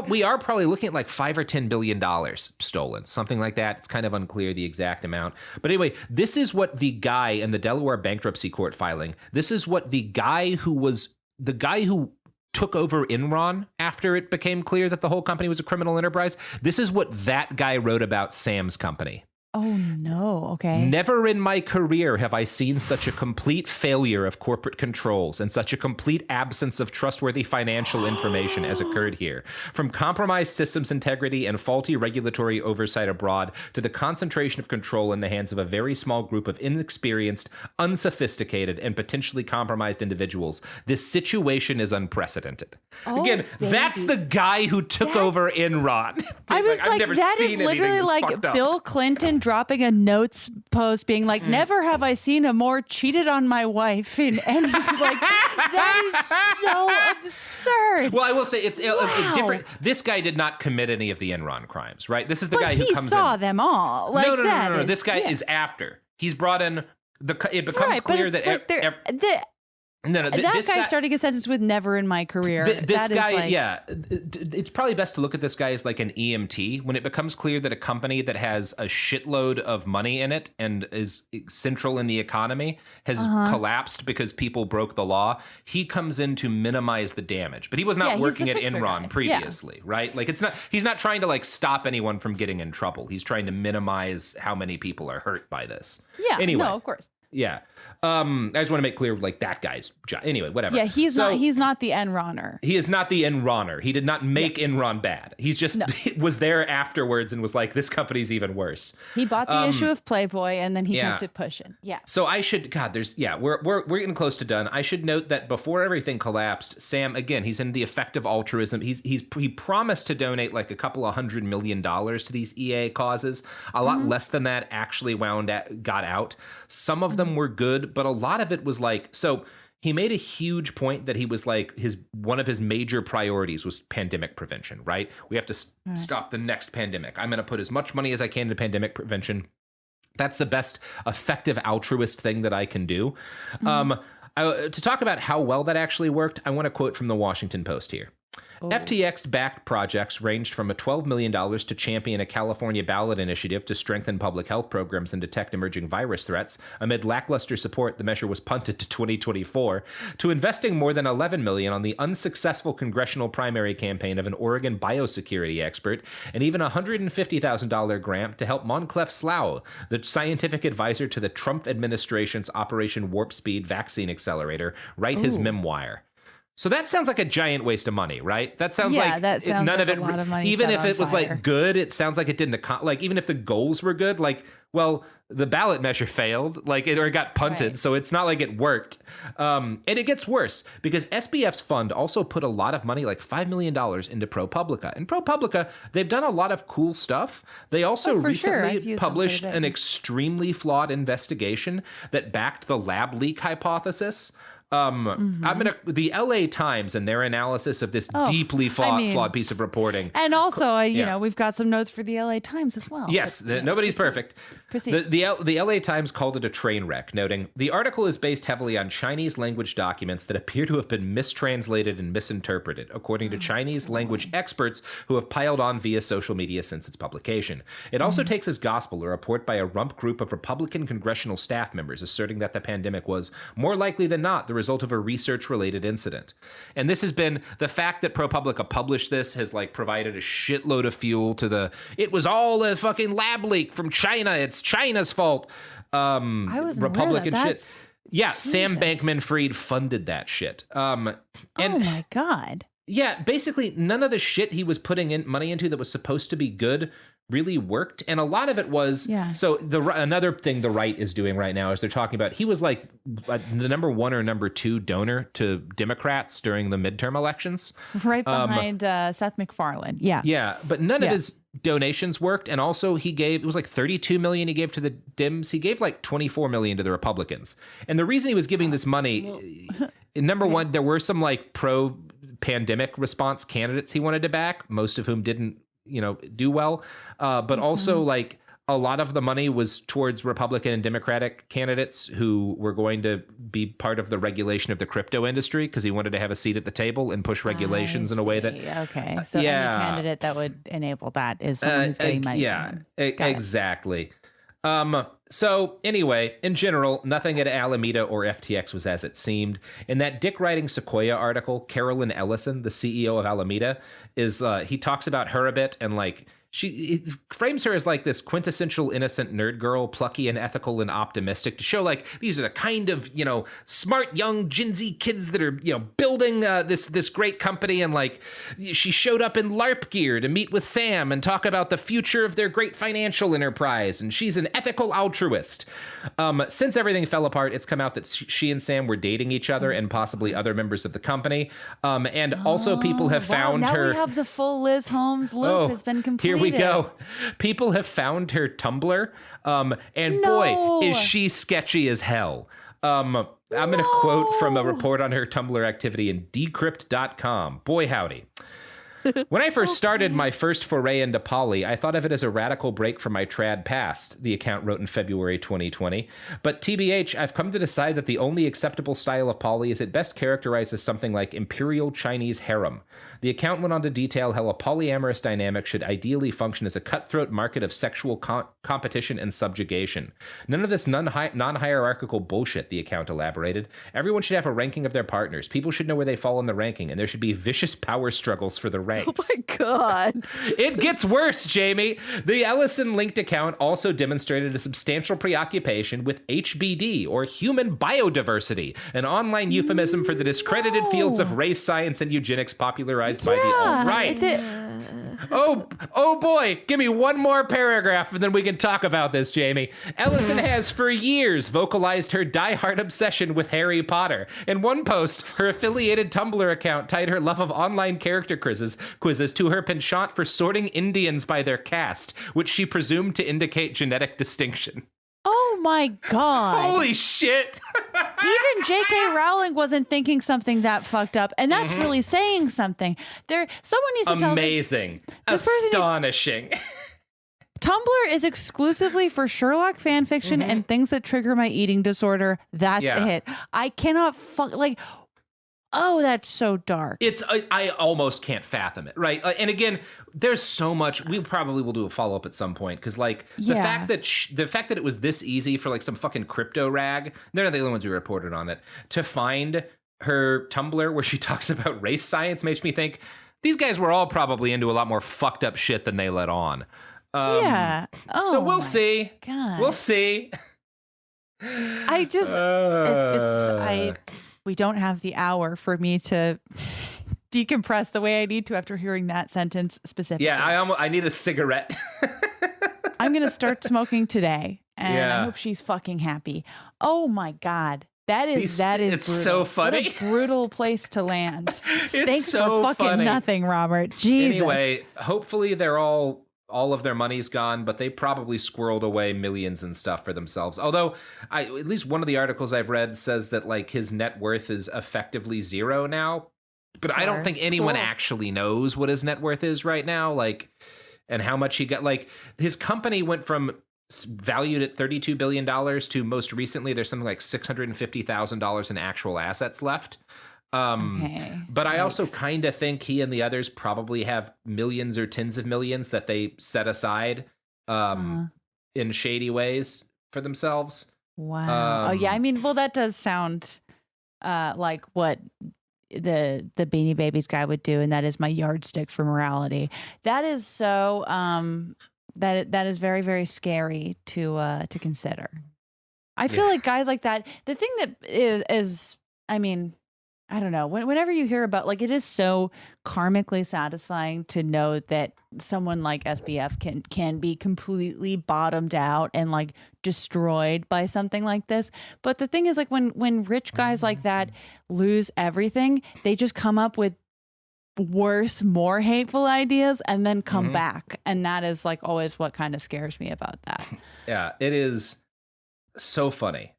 we are probably looking at $5 or $10 billion stolen, something like that. It's kind of unclear the exact amount. But anyway, this is what the guy in the Delaware bankruptcy court filing, this is what the guy who took over Enron after it became clear that the whole company was a criminal enterprise. This is what that guy wrote about Sam's company. Oh, no. Okay. Never in my career have I seen such a complete failure of corporate controls and such a complete absence of trustworthy financial information as occurred here. From compromised systems integrity and faulty regulatory oversight abroad to the concentration of control in the hands of a very small group of inexperienced, unsophisticated, and potentially compromised individuals. This situation is unprecedented. Again, that's the guy who took over Enron. I was I've never that seen is literally anything this Bill Clinton dropping a notes post being never have I seen a more cheated on my wife in any that is so absurd. Well, I will say it's different. This guy did not commit any of the Enron crimes, right? This is the guy who comes in. He saw them all. No. This guy is after. He's brought in it becomes clear that No, that guy started to get sentenced with never in my career. This guy, it's probably best to look at this guy as like an EMT. When it becomes clear that a company that has a shitload of money in it and is central in the economy has collapsed because people broke the law, he comes in to minimize the damage. But he was not working at Enron previously, right? Like he's not trying to like stop anyone from getting in trouble. He's trying to minimize how many people are hurt by this. Yeah, anyway, no, of course. Yeah. I just want to make clear, like, that guy's job. Anyway, whatever. Yeah, he's not the Enroner. He is not the Enroner. He did not make Enron bad. He's just was there afterwards and was like, this company's even worse. He bought the issue of Playboy and then he kept it pushing. Yeah. So we're getting close to done. I should note that before everything collapsed, Sam, again, he's in the effective altruism. He promised to donate like a couple of $100 million to these EA causes. A lot less than that actually got out. Some of them were good, but a lot of it was like, so he made a huge point that he was like one of his major priorities was pandemic prevention, right? We have to stop the next pandemic. I'm going to put as much money as I can into pandemic prevention. That's the best effective altruist thing that I can do. To talk about how well that actually worked, I want to quote from the Washington Post here. FTX-backed projects ranged from $12 million to champion a California ballot initiative to strengthen public health programs and detect emerging virus threats. Amid lackluster support, the measure was punted to 2024, to investing more than $11 million on the unsuccessful congressional primary campaign of an Oregon biosecurity expert, and even a $150,000 grant to help Monclef Slough, the scientific advisor to the Trump administration's Operation Warp Speed vaccine accelerator, write his memoir. So that sounds like a giant waste of money, right? That sounds like that sounds none like of it. A lot of money even if it was fire. like good, it sounds like it didn't. Like even if the goals were good, like the ballot measure failed, like it got punted, right. So it's not like it worked. And it gets worse because SBF's fund also put a lot of money, like $5 million, into ProPublica. And ProPublica, they've done a lot of cool stuff. They also recently published an extremely flawed investigation that backed the lab leak hypothesis. The LA Times and their analysis of this deeply flawed piece of reporting. And also, we've got some notes for the LA Times as well. Yes, nobody's perfect. Proceed. The LA Times called it a train wreck, noting, the article is based heavily on Chinese language documents that appear to have been mistranslated and misinterpreted, according to Chinese language experts who have piled on via social media since its publication. It also takes as gospel a report by a rump group of Republican congressional staff members asserting that the pandemic was, more likely than not, the result of a research-related incident. And this has been, the fact that ProPublica published this has like provided a shitload of fuel to it was all a fucking lab leak from China. It's China's fault. I wasn't Republican aware that. Shit. Yeah, Jesus. Sam Bankman-Fried funded that shit. And, oh my God. Yeah, basically none of the shit he was putting in money into that was supposed to be good really worked, and a lot of it was so another thing the right is doing right now is they're talking about he was like the number 1 or number 2 donor to Democrats during the midterm elections, right behind Seth MacFarlane. Yeah, but none of his donations worked, and also it was like $32 million he gave to the Dems. He gave like $24 million to the Republicans, and the reason he was giving this money, number one, there were some like pro pandemic response candidates he wanted to back, most of whom didn't do well, but also like a lot of the money was towards Republican and Democratic candidates who were going to be part of the regulation of the crypto industry because he wanted to have a seat at the table and push regulations in a way that so any candidate that would enable that is someone who's getting money. Exactly. So anyway, in general, nothing at Alameda or FTX was as it seemed. In that Dick writing Sequoia article, Carolyn Ellison, the CEO of Alameda, he talks about her a bit, and like he frames her as like this quintessential innocent nerd girl, plucky and ethical and optimistic, to show like these are the kind of smart young Gen Z kids that are building this great company, and like she showed up in LARP gear to meet with Sam and talk about the future of their great financial enterprise, and she's an ethical altruist. Since everything fell apart, it's come out that she and Sam were dating each other and possibly other members of the company, and also people have found her. Now we have the full Liz Holmes loop has been completed. Here we go. People have found her Tumblr, and boy, is she sketchy as hell. I'm going to quote from a report on her Tumblr activity in decrypt.com. Boy, howdy. When I first started my first foray into poly, I thought of it as a radical break from my trad past, the account wrote in February 2020. But TBH, I've come to decide that the only acceptable style of poly is at best characterized as something like imperial Chinese harem. The account went on to detail how a polyamorous dynamic should ideally function as a cutthroat market of sexual competition and subjugation. None of this non-hierarchical bullshit, the account elaborated. Everyone should have a ranking of their partners. People should know where they fall in the ranking, and there should be vicious power struggles for the ranks. Oh my God. It gets worse, Jamie. The Ellison-linked account also demonstrated a substantial preoccupation with HBD, or human biodiversity, an online euphemism for the discredited fields of race science and eugenics popularized by the alt-right. Oh boy, give me one more paragraph and then we can talk about this, Jamie. Ellison has for years vocalized her diehard obsession with Harry Potter. In one post, her affiliated Tumblr account tied her love of online character quizzes to her penchant for sorting Indians by their caste, which she presumed to indicate genetic distinction. Oh my God. Holy shit. Even J.K. Rowling wasn't thinking something that fucked up. And that's really saying something. Someone needs to tell Amazing. Astonishing. Tumblr is exclusively for Sherlock fan fiction and things that trigger my eating disorder. That's it. I cannot oh, that's so dark. I almost can't fathom it, right? And again, there's so much. We probably will do a follow up at some point because, like, the fact that it was this easy for like some fucking crypto rag, they're not the only ones who reported on it, to find her Tumblr where she talks about race science makes me think these guys were all probably into a lot more fucked up shit than they let on. Oh, so we'll see. God. We'll see. I just we don't have the hour for me to decompress the way I need to after hearing that sentence specifically. Yeah, I need a cigarette. I'm going to start smoking today, and I hope she's fucking happy. Oh my God. That is it's brutal. So funny. What a brutal place to land. Thanks so for fucking funny. Nothing, Robert. Jesus. Anyway, hopefully they're all of their money's gone, but they probably squirreled away millions and stuff for themselves. Although, at least one of the articles I've read says that like his net worth is effectively zero now. But I don't think anyone actually knows what his net worth is right now, like, and how much he got. Like, his company went from valued at $32 billion to most recently there's something like $650,000 in actual assets left. But I also kind of think he and the others probably have millions or tens of millions that they set aside in shady ways for themselves. Wow. Oh yeah, I mean, well, that does sound like what the Beanie Babies guy would do, and that is my yardstick for morality. That is so that is very, very scary to consider. I feel like guys like that. The thing that is I mean, I don't know. Whenever you hear about, like, it is so karmically satisfying to know that someone like SBF can be completely bottomed out and like destroyed by something like this. But the thing is, like, when rich guys like that lose everything, they just come up with worse, more hateful ideas and then come back. And that is like always what kind of scares me about that. Yeah, it is so funny.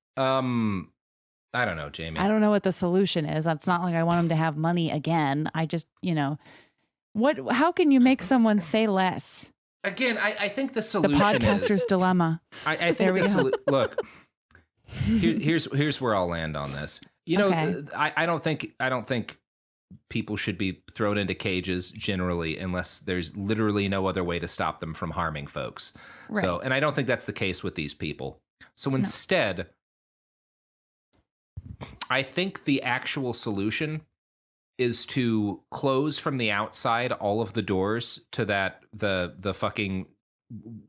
I don't know, Jamie. I don't know what the solution is. It's not like I want him to have money again. I just, how can you make someone say less? Again, I think the solution the podcaster's dilemma. I think look, here's where I'll land on this. I don't think people should be thrown into cages generally unless there's literally no other way to stop them from harming folks. Right. So, and I don't think that's the case with these people. So instead, I think the actual solution is to close from the outside all of the doors to the fucking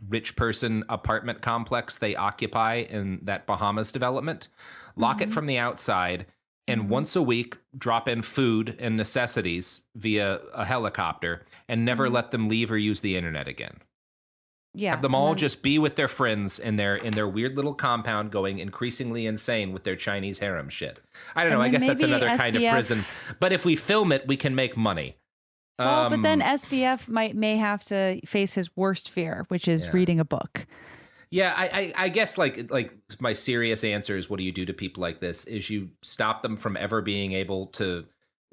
rich person apartment complex they occupy in that Bahamas development. Lock it from the outside, and once a week drop in food and necessities via a helicopter and never let them leave or use the internet again. Yeah, have them all just be with their friends in their weird little compound, going increasingly insane with their Chinese harem shit. I don't know. I guess that's another kind of prison. But if we film it, we can make money. Well, but then SBF may have to face his worst fear, which is reading a book. Yeah, I guess like my serious answer is, what do you do to people like this? Is you stop them from ever being able to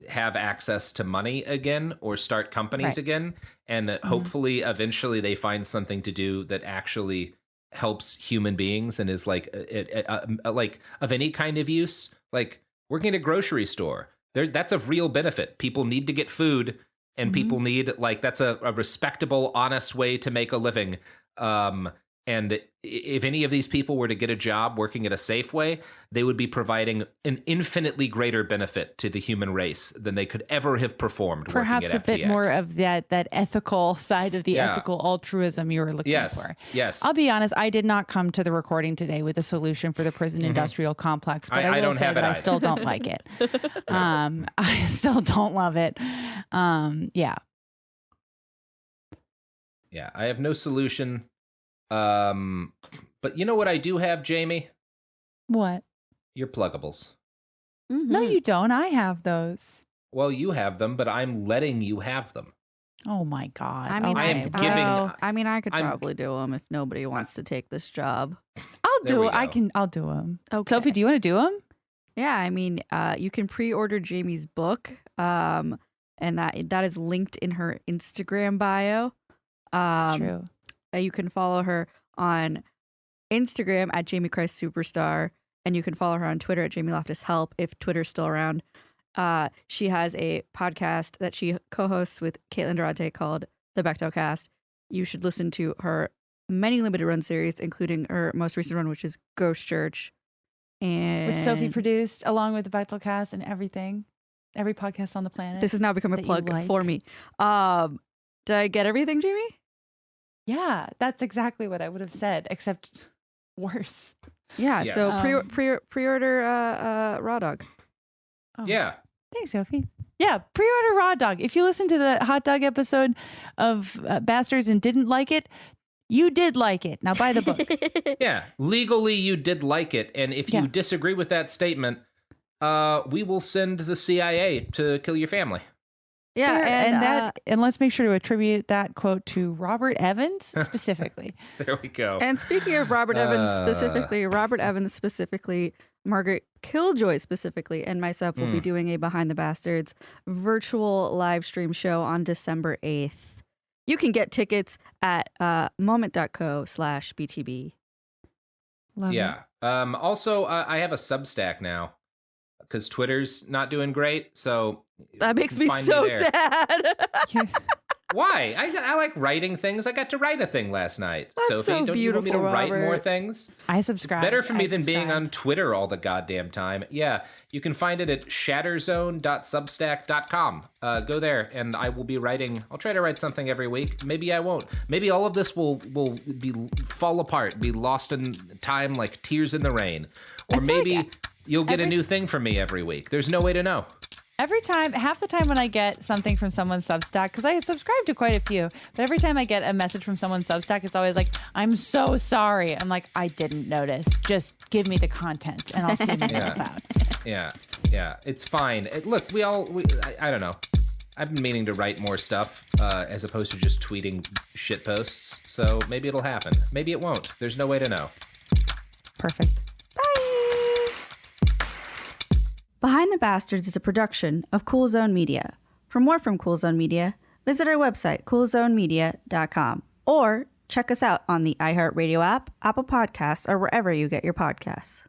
have access to money again or start companies again. And hopefully eventually they find something to do that actually helps human beings and is like of any kind of use. Like working at a grocery store, that's a real benefit. People need to get food, and people need, like, that's a respectable, honest way to make a living. And if any of these people were to get a job working at a Safeway, they would be providing an infinitely greater benefit to the human race than they could ever have performed. Perhaps working at a bit FTX. more of that ethical side of the ethical altruism you were looking for. Yes. I'll be honest, I did not come to the recording today with a solution for the prison industrial complex, but I will say that I still don't like it. I still don't love it. Yeah, I have no solution. But you know what I do have, Jamie? What? Your pluggables. No, you don't. I have those. Well, you have them, but I'm letting you have them. Oh my God. I mean, I am giving. I could probably do them if nobody wants to take this job. I'll do it. I'll do them. Okay. Sophie, do you want to do them? Yeah, I mean, you can pre-order Jamie's book, and that is linked in her Instagram bio. It's true. You can follow her on Instagram at Jamie Christ Superstar, and you can follow her on Twitter at Jamie Loftus Help if Twitter's still around. She has a podcast that she co-hosts with Caitlin Durante called The Bechdel Cast. You should listen to her many limited run series, including her most recent run, which is Ghost Church, which Sophie produced along with the Bechdel Cast and everything, every podcast on the planet. This has now become a plug for me. Did I get everything, Jamie? Yeah, that's exactly what I would have said, except worse. Yeah, yes. So pre-order Raw Dog. Oh. Yeah. Thanks, Sophie. Yeah, pre-order Raw Dog. If you listened to the hot dog episode of Bastards and didn't like it, you did like it. Now buy the book. Yeah, legally you did like it. And if you disagree with that statement, we will send the CIA to kill your family. Yeah, and let's make sure to attribute that quote to Robert Evans specifically. There we go. And speaking of Robert Evans specifically, Margaret Killjoy specifically, and myself will be doing a Behind the Bastards virtual live stream show on December 8th. You can get tickets at moment.co/BTB. Love it. Also, I have a Substack now because Twitter's not doing great, so that makes me so sad. Why? I like writing things. I got to write a thing last night. That's Sophie, so don't you want me to beautiful, write Robert. more things? I subscribe. It's better for me than being on Twitter all the goddamn time. Yeah, you can find it at shatterzone.substack.com. Go there, and I will be writing. I'll try to write something every week. Maybe I won't. Maybe all of this will fall apart, be lost in time like tears in the rain. Or maybe you'll get a new thing from me every week. There's no way to know. Half the time when I get something from someone's Substack, because I subscribe to quite a few, but every time I get a message from someone's Substack, it's always like, I'm so sorry. I'm like, I didn't notice. Just give me the content and I'll see myself out. Yeah. It's fine. Look, I don't know. I've been meaning to write more stuff as opposed to just tweeting shit posts. So maybe it'll happen. Maybe it won't. There's no way to know. Perfect. Behind the Bastards is a production of Cool Zone Media. For more from Cool Zone Media, visit our website, coolzonemedia.com, or check us out on the iHeartRadio app, Apple Podcasts, or wherever you get your podcasts.